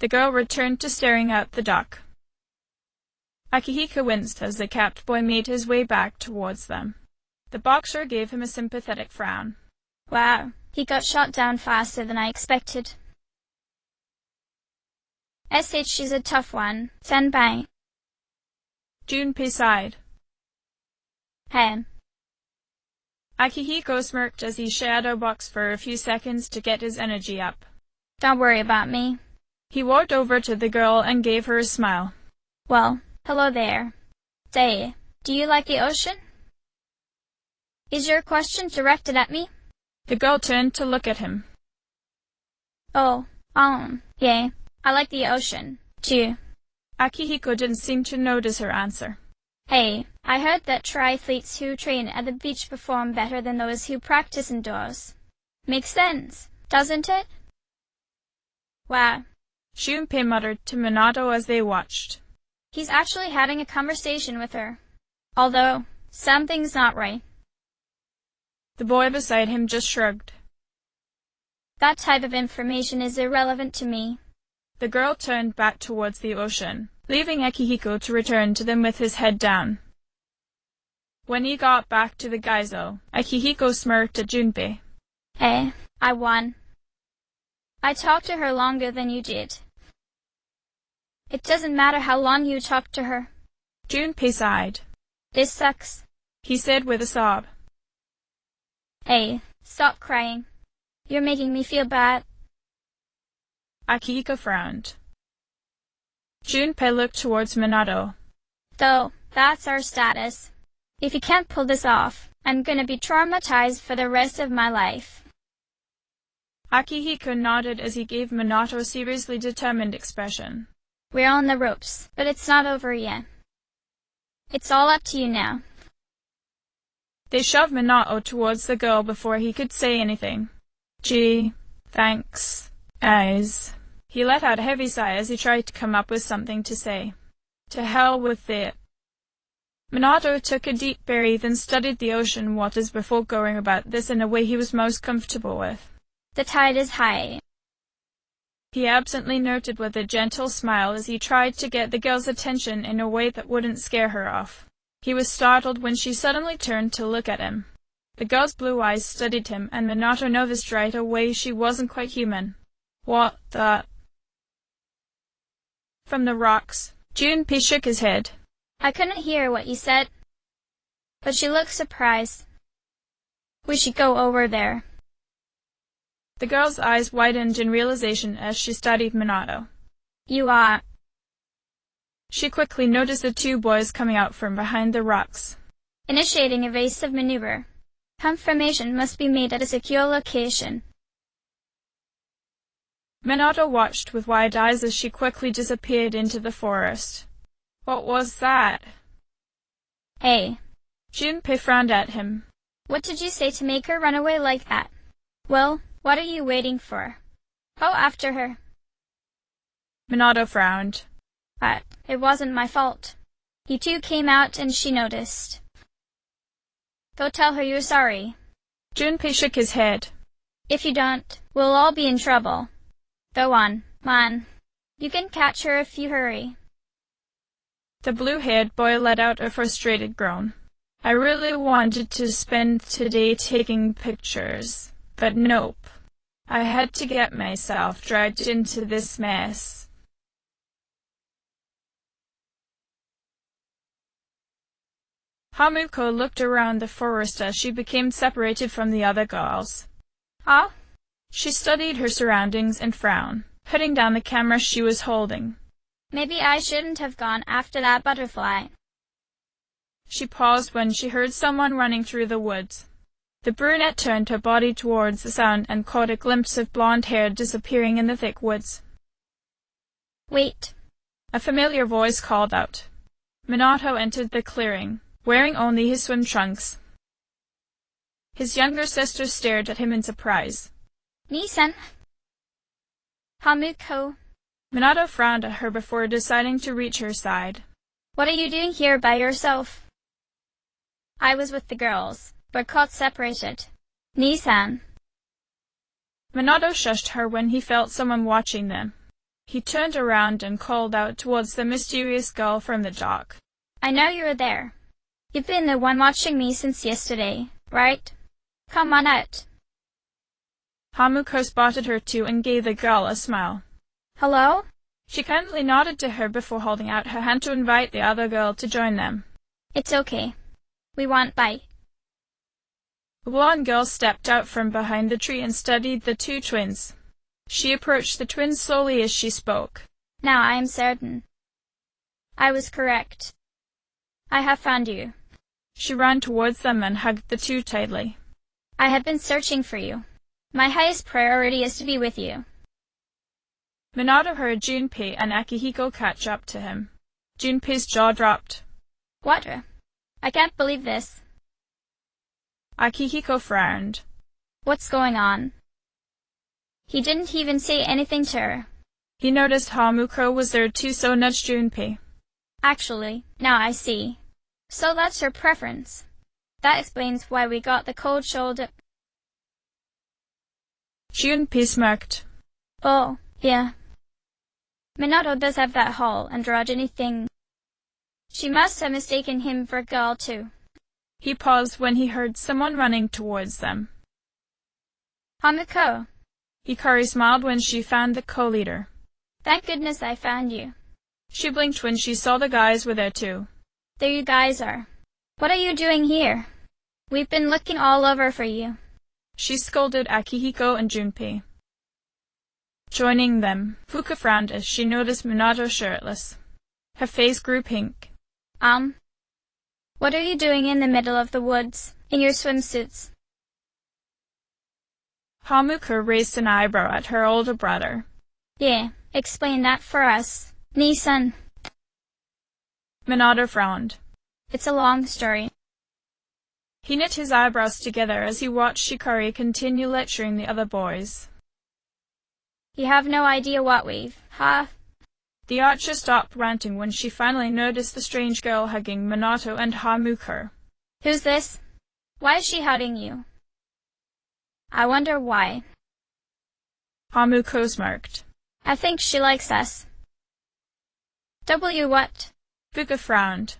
The girl returned to staring at the dock. Akihiko winced as the capped boy made his way back towards them. The boxer gave him a sympathetic frown. Wow, he got shot down faster than I expected. She's a tough one, senpai. Junpei sighed. Hey. Akihiko smirked as he shadowboxed for a few seconds to get his energy up. Don't worry about me. He walked over to the girl and gave her a smile. Well, hello there. Say, do you like the ocean? Is your question directed at me? The girl turned to look at him. Oh, yeah, I like the ocean, too. Akihiko didn't seem to notice her answer. Hey, I heard that triathletes who train at the beach perform better than those who practice indoors. Makes sense, doesn't it? Wow. Junpei muttered to Minato as they watched. He's actually having a conversation with her. Although, something's not right. The boy beside him just shrugged. That type of information is irrelevant to me. The girl turned back towards the ocean, leaving Akihiko to return to them with his head down. When he got back to the geyser, Akihiko smirked at Junpei. Hey, I won. I talked to her longer than you did. It doesn't matter how long you talked to her. Junpei sighed. This sucks, he said with a sob. Hey, stop crying. You're making me feel bad. Akihiko frowned. Junpei looked towards Minato. So, that's our status. If you can't pull this off, I'm gonna be traumatized for the rest of my life. Akihiko nodded as he gave Minato a seriously determined expression. We're on the ropes, but it's not over yet. It's all up to you now. They shoved Minato towards the girl before he could say anything. Gee, thanks, guys. He let out a heavy sigh as he tried to come up with something to say. To hell with it. Minato took a deep breath and studied the ocean waters before going about this in a way he was most comfortable with. The tide is high. He absently noted with a gentle smile as he tried to get the girl's attention in a way that wouldn't scare her off. He was startled when she suddenly turned to look at him. The girl's blue eyes studied him, and Minato noticed right away she wasn't quite human. What the... From the rocks, Junpei shook his head. I couldn't hear what you said, but she looked surprised. We should go over there. The girl's eyes widened in realization as she studied Minato. You are... She quickly noticed the two boys coming out from behind the rocks. Initiating evasive maneuver. Confirmation must be made at a secure location. Minato watched with wide eyes as she quickly disappeared into the forest. What was that? Hey. Junpei frowned at him. What did you say to make her run away like that? Well, what are you waiting for? Go after her. Minato frowned. But it wasn't my fault. You two came out and she noticed. Go tell her you're sorry. Junpei shook his head. If you don't, we'll all be in trouble. Go on, man. You can catch her if you hurry. The blue-haired boy let out a frustrated groan. I really wanted to spend today taking pictures, but nope. I had to get myself dragged into this mess. Hamuko looked around the forest as she became separated from the other girls. Huh? She studied her surroundings and frowned, putting down the camera she was holding. Maybe I shouldn't have gone after that butterfly. She paused when she heard someone running through the woods. The brunette turned her body towards the sound and caught a glimpse of blonde hair disappearing in the thick woods. Wait. A familiar voice called out. Minato entered the clearing, wearing only his swim trunks. His younger sister stared at him in surprise. Nissan. Hamuko. Minato frowned at her before deciding to reach her side. What are you doing here by yourself? I was with the girls, but caught separated. Nissan. Minato shushed her when he felt someone watching them. He turned around and called out towards the mysterious girl from the dock. I know you're there. You've been the one watching me since yesterday, right? Come on out. Hamuko spotted her too and gave the girl a smile. Hello? She kindly nodded to her before holding out her hand to invite the other girl to join them. It's okay. We want bite. The blonde girl stepped out from behind the tree and studied the two twins. She approached the twins slowly as she spoke. Now I am certain. I was correct. I have found you. She ran towards them and hugged the two tightly. I have been searching for you. My highest priority is to be with you. Minato heard Junpei and Akihiko catch up to him. Junpei's jaw dropped. What? I can't believe this. Akihiko frowned. What's going on? He didn't even say anything to her. He noticed Hamuko was there too, so nudged Junpei. Actually, now I see. So that's her preference. That explains why we got the cold shoulder. Junpei smirked. Oh, yeah. Minato does have that whole androgyny thing. She must have mistaken him for a girl too. He paused when he heard someone running towards them. Hamuko. Hikari smiled when she found the co-leader. Thank goodness I found you. She blinked when she saw the guys were there too. There you guys are. What are you doing here? We've been looking all over for you. She scolded Akihiko and Junpei. Joining them, Fuka frowned as she noticed Minato shirtless. Her face grew pink. What are you doing in the middle of the woods, in your swimsuits? Hamuko raised an eyebrow at her older brother. Yeah, explain that for us, Nii-san. Minato frowned. It's a long story. He knit his eyebrows together as he watched Hikari continue lecturing the other boys. You have no idea what The archer stopped ranting when she finally noticed the strange girl hugging Minato and Hamuko. Who's this? Why is she hugging you? I wonder why. Hamuko smirked. I think she likes us. What? Fuka frowned.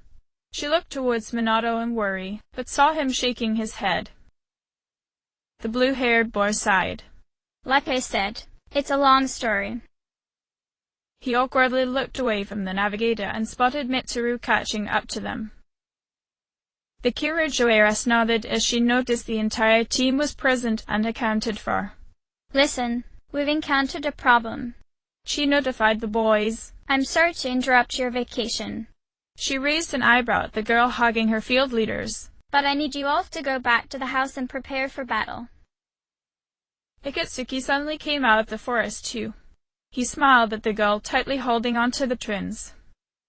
She looked towards Minato in worry, but saw him shaking his head. The blue-haired boy sighed. Like I said, it's a long story. He awkwardly looked away from the navigator and spotted Mitsuru catching up to them. The Kyoryuger heiress nodded as she noticed the entire team was present and accounted for. Listen, we've encountered a problem. She notified the boys. I'm sorry to interrupt your vacation. She raised an eyebrow at the girl hugging her field leaders. But I need you all to go back to the house and prepare for battle. Ikatsuki suddenly came out of the forest too. He smiled at the girl tightly holding onto the twins.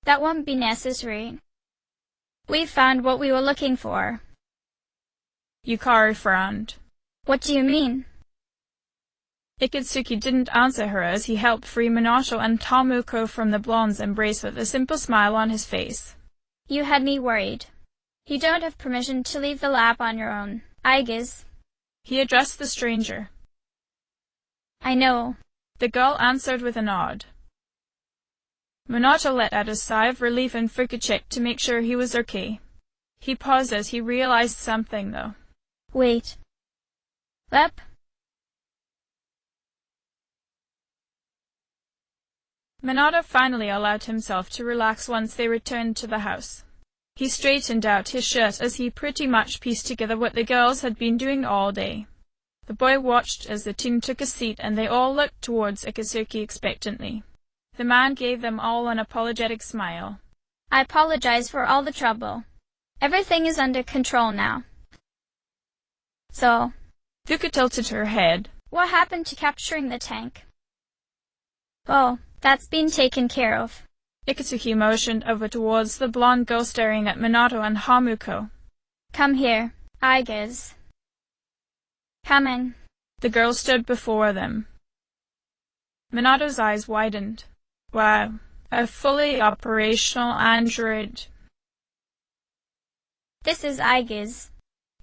That won't be necessary. We've found what we were looking for. Yukari frowned. What do you mean? Ikatsuki didn't answer her as he helped free Minato and Hamuko from the blonde's embrace with a simple smile on his face. You had me worried. You don't have permission to leave the lab on your own, I guess. He addressed the stranger. I know. The girl answered with a nod. Minato let out a sigh of relief and Fuka checked to make sure he was okay. He paused as he realized something, though. Wait. Lep? Minato finally allowed himself to relax once they returned to the house. He straightened out his shirt as he pretty much pieced together what the girls had been doing all day. The boy watched as the team took a seat and they all looked towards Ikatsuki expectantly. The man gave them all an apologetic smile. I apologize for all the trouble. Everything is under control now. So, Fuka tilted her head. What happened to capturing the tank? Oh, that's been taken care of. Ikatsuki motioned over towards the blonde girl staring at Minato and Hamuko. Come here, I guess. Coming. The girl stood before them. Minato's eyes widened. Wow, a fully operational android. This is Aigiz.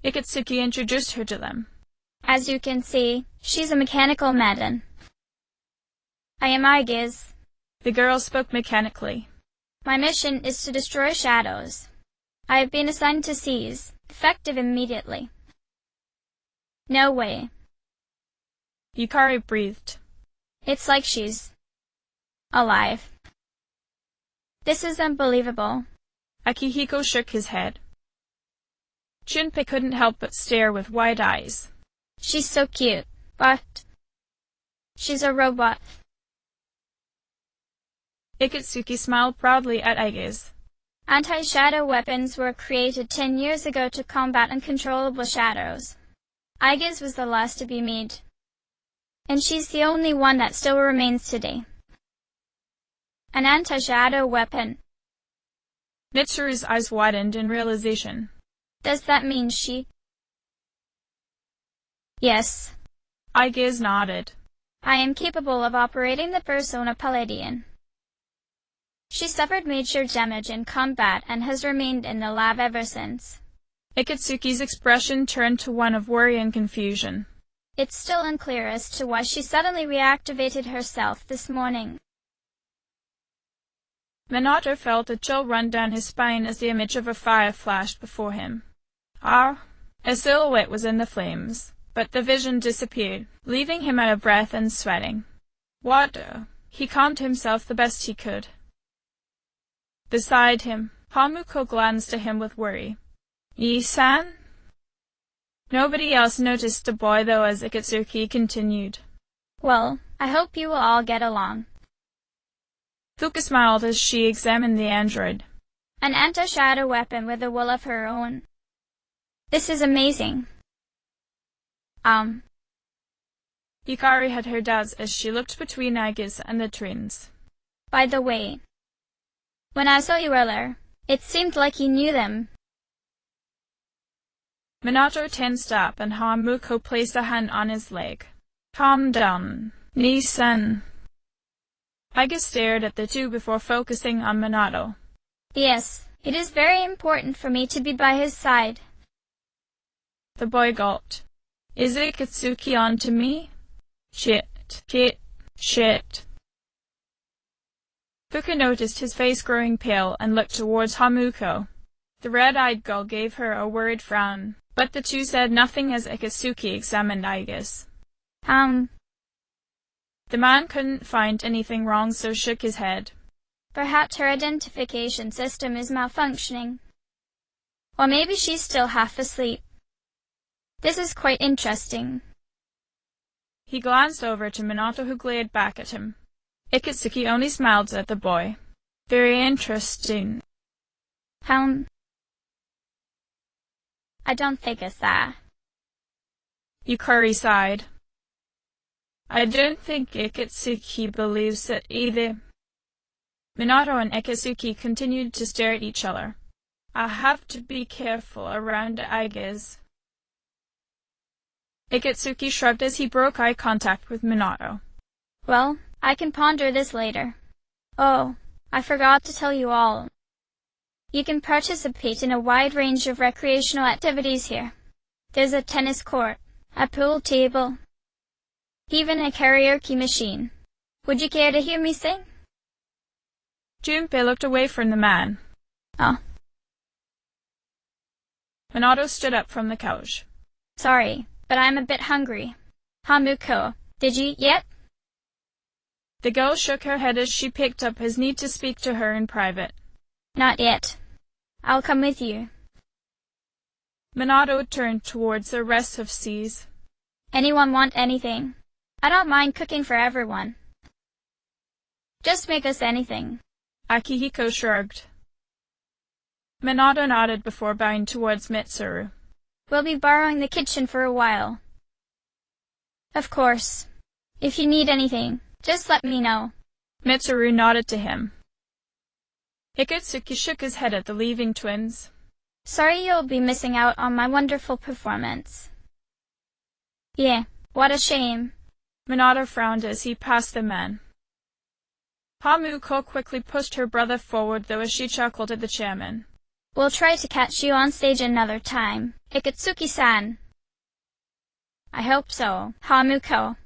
Ikatsuki introduced her to them. As you can see, she's a mechanical maiden. I am Aigiz. The girl spoke mechanically. My mission is to destroy shadows. I have been assigned to seize, effective immediately. No way. Yukari breathed. It's like she's alive. This is unbelievable. Akihiko shook his head. Junpei couldn't help but stare with wide eyes. She's so cute, but She's a robot. Ikitsuki smiled proudly at Aigis. Anti-shadow weapons were created 10 years ago to combat uncontrollable shadows. Aigis was the last to be made, and she's the only one that still remains today. An anti-shadow weapon. Mitsuru's eyes widened in realization. Does that mean she? Yes. Aigis nodded. I am capable of operating the Persona Palladian. She suffered major damage in combat and has remained in the lab ever since. Ikitsuki's expression turned to one of worry and confusion. It's still unclear as to why she suddenly reactivated herself this morning. Minato felt a chill run down his spine as the image of a fire flashed before him. A silhouette was in the flames, but the vision disappeared, leaving him out of breath and sweating. What? He calmed himself the best he could. Beside him, Hamuko glanced at him with worry. Yi-san? Nobody else noticed the boy, though, as Ikitsuki continued. Well, I hope you will all get along. Fuka smiled as she examined the android. An anti-shadow weapon with a will of her own. This is amazing. Hikari had her doubts as she looked between Aigis and the twins. By the way, when I saw you earlier, it seemed like you knew them. Minato tensed up and Hamuko placed a hand on his leg. Calm down, Ni-san. Aigis stared at the two before focusing on Minato. Yes, it is very important for me to be by his side. The boy gulped. Is Ikitsuki on to me? Shit. Fuka noticed his face growing pale and looked towards Hamuko. The red-eyed girl gave her a worried frown, but the two said nothing as Ikitsuki examined Aigis. The man couldn't find anything wrong, so shook his head. Perhaps her identification system is malfunctioning. Or maybe she's still half asleep. This is quite interesting. He glanced over to Minato, who glared back at him. Ikitsuki only smiled at the boy. Very interesting. I don't think it's that. Yukari sighed. I don't think Ikitsuki believes it either. Minato and Ikitsuki continued to stare at each other. I have to be careful around Aigis. Ikitsuki shrugged as he broke eye contact with Minato. Well, I can ponder this later. Oh, I forgot to tell you all. You can participate in a wide range of recreational activities here. There's a tennis court, a pool table, even a karaoke machine. Would you care to hear me sing? Junpei looked away from the man. Oh. Minato stood up from the couch. Sorry, but I'm a bit hungry. Hamuko, did you eat yet? The girl shook her head as she picked up his need to speak to her in private. Not yet. I'll come with you. Minato turned towards the rest of C's. Anyone want anything? I don't mind cooking for everyone. Just make us anything. Akihiko shrugged. Minato nodded before bowing towards Mitsuru. We'll be borrowing the kitchen for a while. Of course. If you need anything, just let me know. Mitsuru nodded to him. Ikitsuki shook his head at the leaving twins. Sorry you'll be missing out on my wonderful performance. Yeah, what a shame. Minato frowned as he passed the man. Hamuko quickly pushed her brother forward, though, as she chuckled at the chairman. We'll try to catch you on stage another time, Ikitsuki-san. I hope so, Hamuko.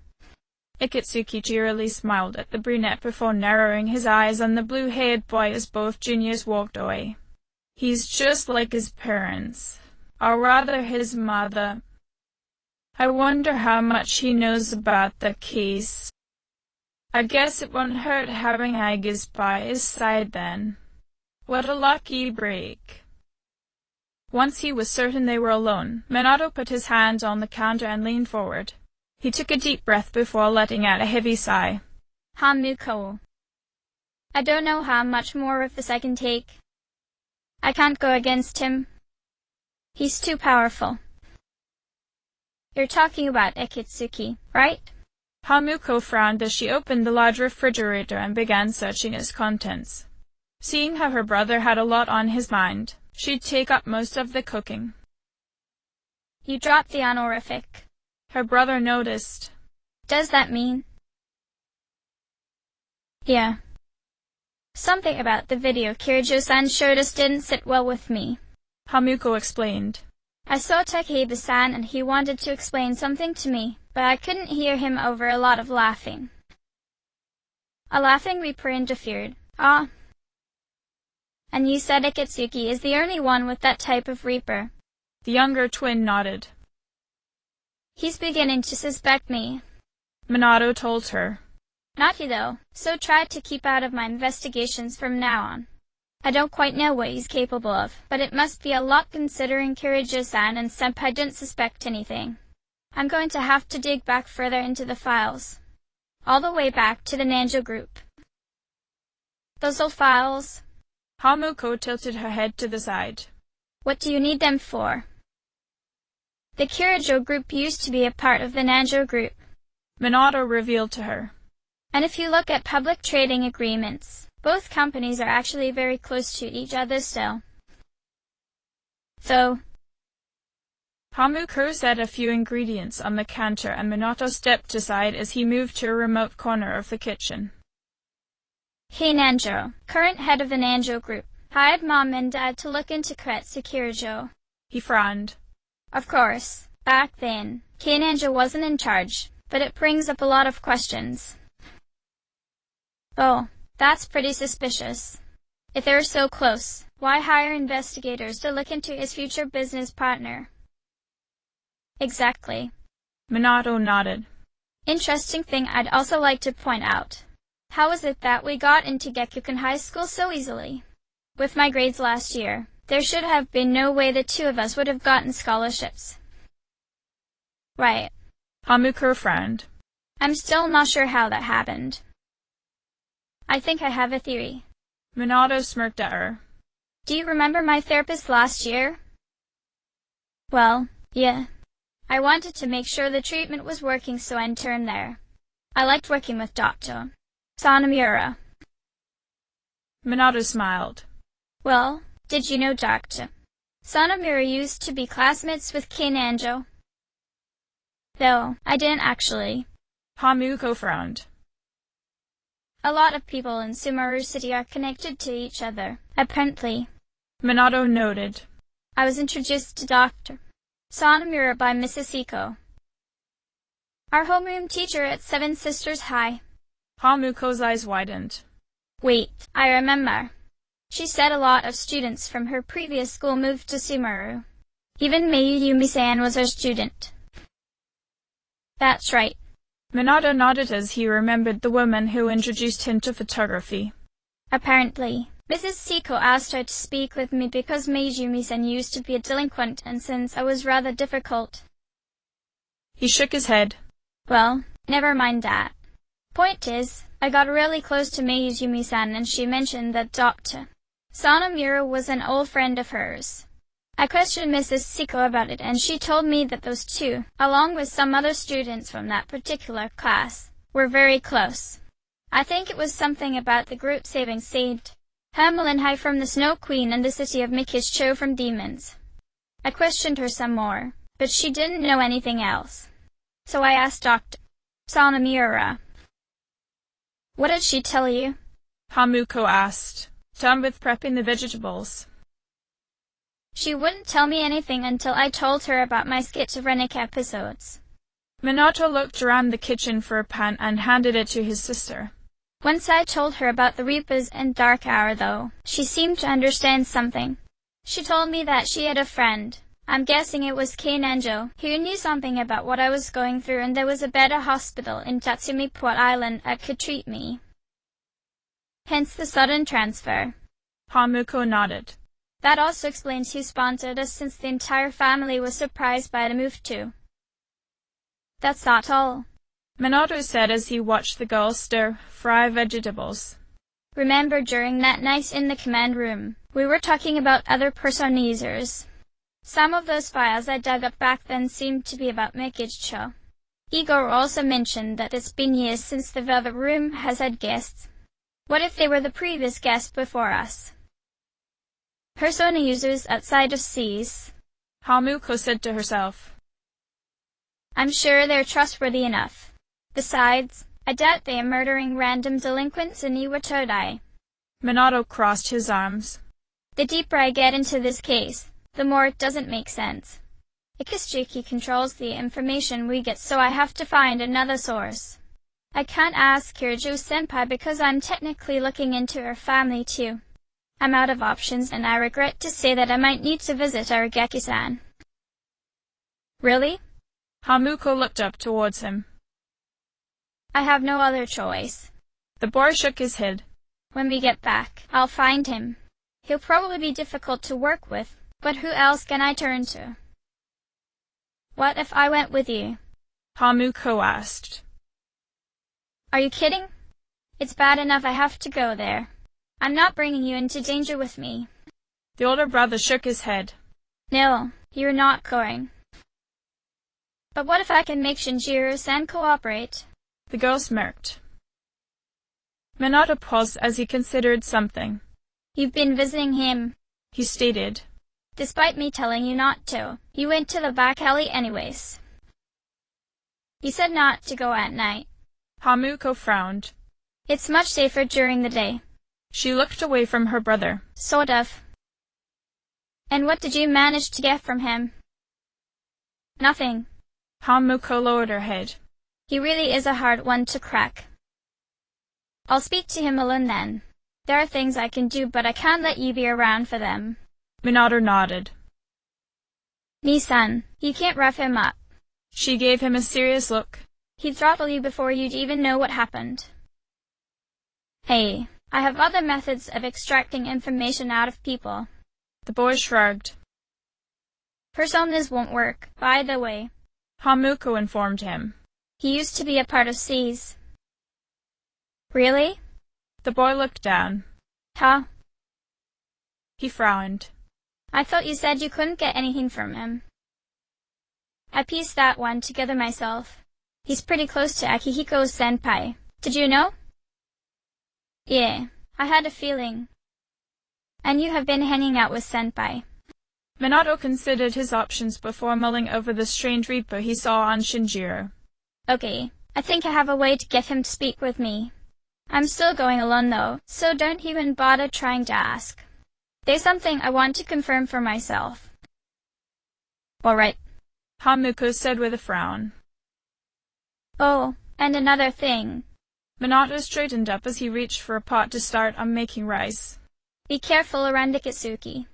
Ikitsuki cheerily smiled at the brunette before narrowing his eyes on the blue-haired boy as both juniors walked away. He's just like his parents, or rather his mother. I wonder how much he knows about the case. I guess it won't hurt having Aigis by his side then. What a lucky break. Once he was certain they were alone, Minato put his hand on the counter and leaned forward. He took a deep breath before letting out a heavy sigh. Hamuko. I don't know how much more of this I can take. I can't go against him. He's too powerful. You're talking about Akitsuki, right? Hamuko frowned as she opened the large refrigerator and began searching its contents. Seeing how her brother had a lot on his mind, she'd take up most of the cooking. You dropped the honorific. Her brother noticed. Does that mean? Yeah. Something about the video Kirijo-san showed us didn't sit well with me. Hamuko explained. I saw Takeba-san and he wanted to explain something to me, but I couldn't hear him over a lot of laughing. A laughing reaper interfered. Ah. And you said Akitsuki is the only one with that type of reaper. The younger twin nodded. He's beginning to suspect me. Minato told her. Not you though, so try to keep out of my investigations from now on. I don't quite know what he's capable of, but it must be a lot considering Kirijo-san and Senpai didn't suspect anything. I'm going to have to dig back further into the files. All the way back to the Nanjo group. Those old files. Hamuko tilted her head to the side. What do you need them for? The Kirijo group used to be a part of the Nanjo group. Minato revealed to her. And if you look at public trading agreements, both companies are actually very close to each other still. So, Hamuko said a few ingredients on the counter and Minato stepped aside as he moved to a remote corner of the kitchen. Hey Nanjo, current head of the Nanjo group, hired Mom and Dad to look into Kretsu Kirijo. He frowned. Of course, back then, K-Nanjo wasn't in charge, but it brings up a lot of questions. Oh, that's pretty suspicious. If they're so close, why hire investigators to look into his future business partner? Exactly. Minato nodded. Interesting thing I'd also like to point out. How is it that we got into Gekuken High School so easily? With my grades last year, there should have been no way the two of us would have gotten scholarships. Right. Hamuko frowned. I'm still not sure how that happened. I think I have a theory. Minato smirked at her. Do you remember my therapist last year? Well, yeah. I wanted to make sure the treatment was working, so I interned there. I liked working with Dr. Sanamura. Minato smiled. Well, did you know Dr. Sanamura used to be classmates with K-Nanjo? Though, I didn't actually. Hamuko frowned. A lot of people in Sumaru City are connected to each other, apparently. Minato noted. I was introduced to Dr. Sanamura by Mrs. Iko, our homeroom teacher at Seven Sisters High. Hamuko's eyes widened. Wait, I remember. She said a lot of students from her previous school moved to Sumaru. Even Mayumi-san was her student. That's right. Minato nodded as he remembered the woman who introduced him to photography. Apparently, Mrs. Siko asked her to speak with me because Mayumi-san used to be a delinquent and since I was rather difficult. He shook his head. Well, never mind that. Point is, I got really close to Mayumi-san and she mentioned that Dr. Sanamura was an old friend of hers. I questioned Mrs. Siko about it and she told me that those two, along with some other students from that particular class, were very close. I think it was something about the group saving Saint Hermelinhai from the Snow Queen and the city of Mikischo from demons. I questioned her some more, but she didn't know anything else. So I asked Dr. Sanamura. What did she tell you? Hamuko asked, done with prepping the vegetables. She wouldn't tell me anything until I told her about my schizophrenic episodes. Minato looked around the kitchen for a pan and handed it to his sister. Once I told her about the Reapers and Dark Hour, though, she seemed to understand something. She told me that she had a friend, I'm guessing it was K-Nanjo, who knew something about what I was going through and there was a better hospital in Tatsumi Port Island that could treat me. Hence the sudden transfer. Hamuko nodded. That also explains who sponsored us since the entire family was surprised by the move too. That's not all. Minato said as he watched the girl stir-fry vegetables. Remember during that night in the command room, we were talking about other persona users. Some of those files I dug up back then seemed to be about Mikicho. Igor also mentioned that it's been years since the Velvet Room has had guests. What if they were the previous guests before us? Persona users outside of Seas, Hamuko said to herself. I'm sure they're trustworthy enough. Besides, I doubt they are murdering random delinquents in Iwatodai. Minato crossed his arms. The deeper I get into this case, the more it doesn't make sense. Ikisuki controls the information we get, so I have to find another source. I can't ask Kirijo-senpai because I'm technically looking into her family too. I'm out of options, and I regret to say that I might need to visit Arageki-san. Really? Hamuko looked up towards him. I have no other choice. The boy shook his head. When we get back, I'll find him. He'll probably be difficult to work with, but who else can I turn to? What if I went with you? Hamuko asked. Are you kidding? It's bad enough I have to go there. I'm not bringing you into danger with me. The older brother shook his head. No, you're not going. But what if I can make Shinjiro-san cooperate? The girl smirked. Minato paused as he considered something. You've been visiting him, he stated. Despite me telling you not to, you went to the back alley anyways. You said not to go at night. Hamuko frowned. It's much safer during the day. She looked away from her brother. Sort of. And what did you manage to get from him? Nothing. Hamuko lowered her head. He really is a hard one to crack. I'll speak to him alone then. There are things I can do, but I can't let you be around for them. Minato nodded. Nisan, you can't rough him up. She gave him a serious look. He'd throttle you before you'd even know what happened. Hey, I have other methods of extracting information out of people. The boy shrugged. Personas won't work, by the way. Hamuko informed him. He used to be a part of Seas. Really? The boy looked down. Huh? He frowned. I thought you said you couldn't get anything from him. I pieced that one together myself. He's pretty close to Akihiko-senpai. Did you know? Yeah, I had a feeling. And you have been hanging out with senpai. Minato considered his options before mulling over the strange reaper he saw on Shinjiro. Okay, I think I have a way to get him to speak with me. I'm still going alone though, so don't even bother trying to ask. There's something I want to confirm for myself. All right, Hamuko said with a frown. Oh, and another thing. Minato straightened up as he reached for a pot to start on making rice. Be careful around Ikisuki.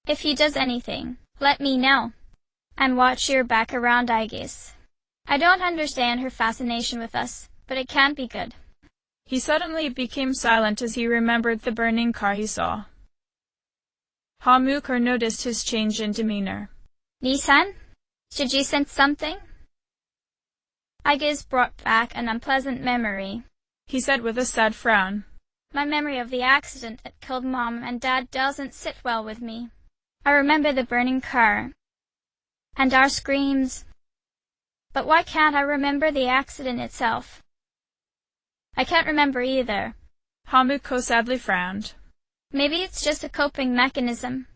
If he does anything, let me know. And watch your back around, I guess. I don't understand her fascination with us, but it can't be good. He suddenly became silent as he remembered the burning car he saw. Hamuko noticed his change in demeanor. Nisan? Should you sense something? I guess brought back an unpleasant memory, he said with a sad frown. My memory of the accident that killed Mom and Dad doesn't sit well with me. I remember the burning car, and our screams. But why can't I remember the accident itself? I can't remember either. Hamuko sadly frowned. Maybe it's just a coping mechanism.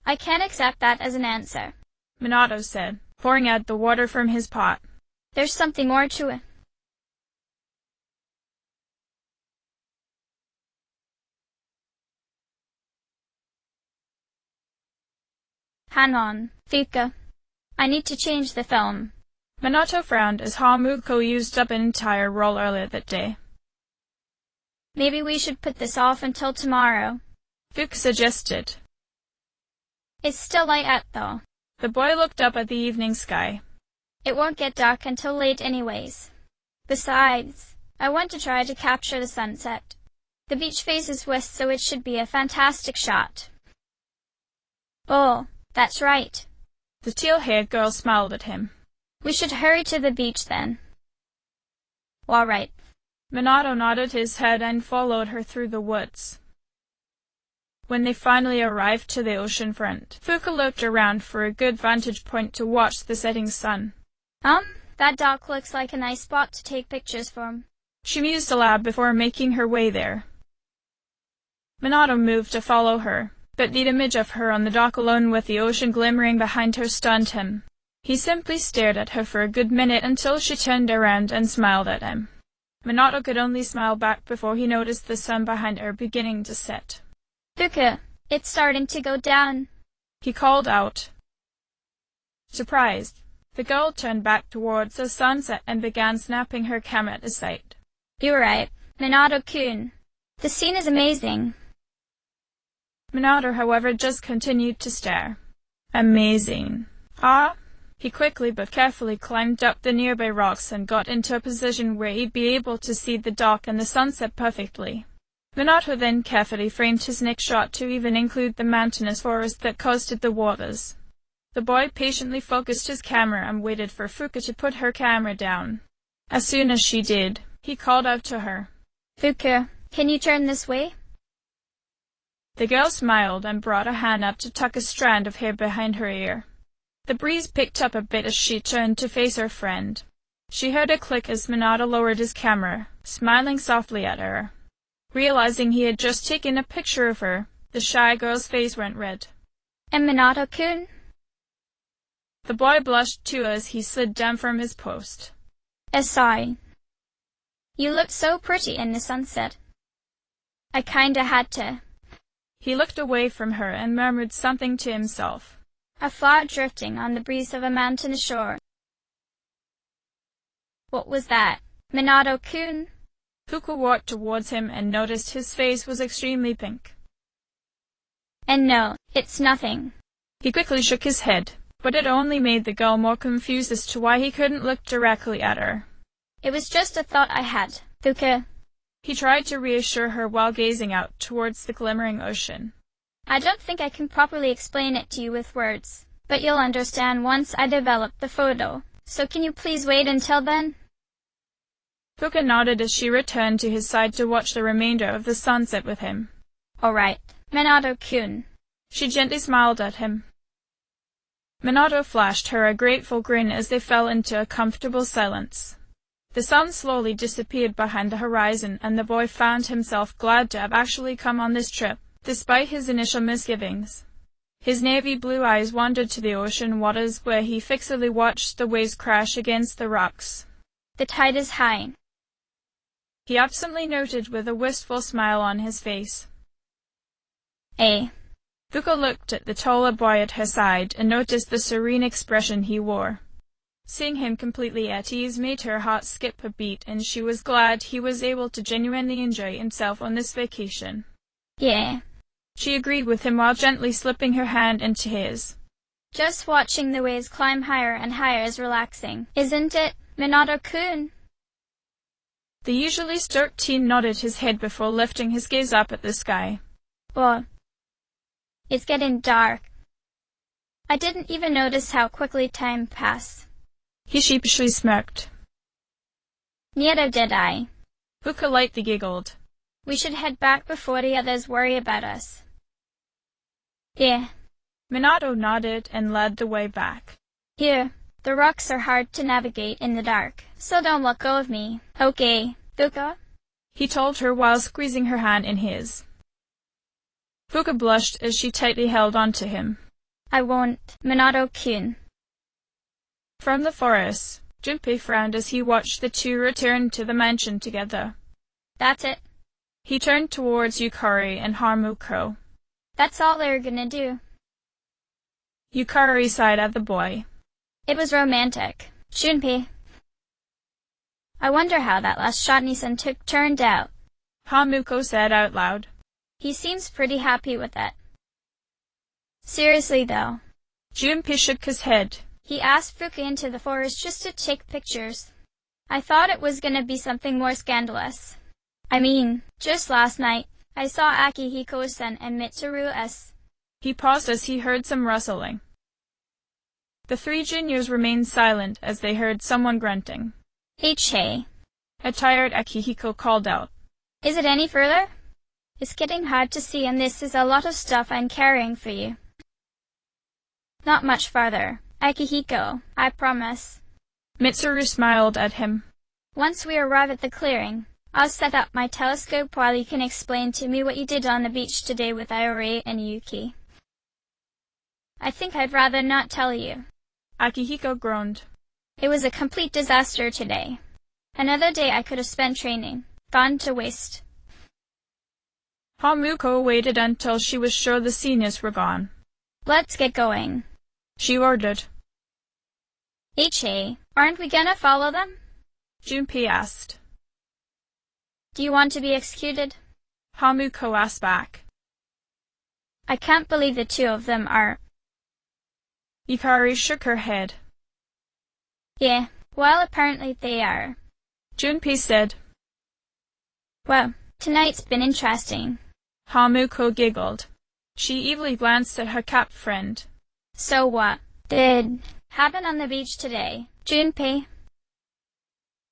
I can't accept that as an answer, Minato said, pouring out the water from his pot. There's something more to it. Hang on, Fuka. I need to change the film. Minato frowned as Hamuko used up an entire roll earlier that day. Maybe we should put this off until tomorrow, Fuka suggested. It's still light out though. The boy looked up at the evening sky. It won't get dark until late anyways. Besides, I want to try to capture the sunset. The beach faces west, so it should be a fantastic shot. Oh, that's right. The teal-haired girl smiled at him. We should hurry to the beach then. All right. Minato nodded his head and followed her through the woods. When they finally arrived to the ocean front, Fuka looked around for a good vantage point to watch the setting sun. That dock looks like a nice spot to take pictures from. She mused aloud before making her way there. Minato moved to follow her, but the image of her on the dock alone with the ocean glimmering behind her stunned him. He simply stared at her for a good minute until she turned around and smiled at him. Minato could only smile back before he noticed the sun behind her beginning to set. Fuka, it's starting to go down, he called out. Surprised, the girl turned back towards the sunset and began snapping her camera at the sight. You're right, Minato-kun. The scene is amazing. Minato, however, just continued to stare. Amazing. Ah! He quickly but carefully climbed up the nearby rocks and got into a position where he'd be able to see the dock and the sunset perfectly. Minato then carefully framed his next shot to even include the mountainous forest that coasted the waters. The boy patiently focused his camera and waited for Fuka to put her camera down. As soon as she did, he called out to her. Fuka, can you turn this way? The girl smiled and brought a hand up to tuck a strand of hair behind her ear. The breeze picked up a bit as she turned to face her friend. She heard a click as Minato lowered his camera, smiling softly at her. Realizing he had just taken a picture of her, the shy girl's face went red. And Minato-kun? The boy blushed too as he slid down from his post. Sorry. You looked so pretty in the sunset. I kinda had to. He looked away from her and murmured something to himself. A flower drifting on the breeze of a mountain shore. What was that, Minato-kun? Fuka walked towards him and noticed his face was extremely pink. And no, it's nothing. He quickly shook his head, but it only made the girl more confused as to why he couldn't look directly at her. It was just a thought I had, Fuka. He tried to reassure her while gazing out towards the glimmering ocean. I don't think I can properly explain it to you with words, but you'll understand once I develop the photo, so can you please wait until then? Fuka nodded as she returned to his side to watch the remainder of the sunset with him. All right, Minato-kun. She gently smiled at him. Minato flashed her a grateful grin as they fell into a comfortable silence. The sun slowly disappeared behind the horizon, and the boy found himself glad to have actually come on this trip, despite his initial misgivings. His navy blue eyes wandered to the ocean waters where he fixedly watched the waves crash against the rocks. The tide is high, he absently noted with a wistful smile on his face. Fuka looked at the taller boy at her side and noticed the serene expression he wore. Seeing him completely at ease made her heart skip a beat, and she was glad he was able to genuinely enjoy himself on this vacation. Yeah. She agreed with him while gently slipping her hand into his. Just watching the waves climb higher and higher is relaxing, isn't it, Minato-kun? The usually stoic teen nodded his head before lifting his gaze up at the sky. Well, it's getting dark. I didn't even notice how quickly time passed. He sheepishly smirked. Neither did I. Fuka lightly giggled. We should head back before the others worry about us. Yeah. Minato nodded and led the way back. Here, the rocks are hard to navigate in the dark, so don't let go of me, okay, Fuka? He told her while squeezing her hand in his. Fuka blushed as she tightly held on to him. I won't, Minato-kun. From the forest, Junpei frowned as he watched the two return to the mansion together. That's it. He turned towards Yukari and Haruko. That's all they're gonna do. Yukari sighed at the boy. It was romantic, Junpei. I wonder how that last shot Nissan took turned out. Haruko said out loud. He seems pretty happy with it. Seriously though. Junpei shook his head. He asked Fuka into the forest just to take pictures. I thought it was gonna be something more scandalous. I mean, just last night, I saw Akihiko-san and Mitsuru-s. He paused as he heard some rustling. The three juniors remained silent as they heard someone grunting. Hey. A tired Akihiko called out. Is it any further? It's getting hard to see, and this is a lot of stuff I'm carrying for you. Not much farther, Akihiko, I promise. Mitsuru smiled at him. Once we arrive at the clearing, I'll set up my telescope while you can explain to me what you did on the beach today with Iori and Yuki. I think I'd rather not tell you. Akihiko groaned. It was a complete disaster today. Another day I could have spent training, gone to waste. Hamuko waited until she was sure the seniors were gone. Let's get going, she ordered. Aren't we gonna follow them? Junpei asked. Do you want to be executed? Hamuko asked back. I can't believe the two of them are. Ikari shook her head. Yeah, well, apparently they are. Junpei said. Well, tonight's been interesting. Hamuko giggled. She evilly glanced at her Cap friend. So what did happen on the beach today, Junpei?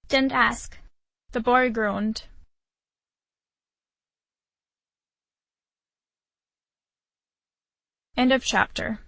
Don't ask. The boy groaned. End of chapter.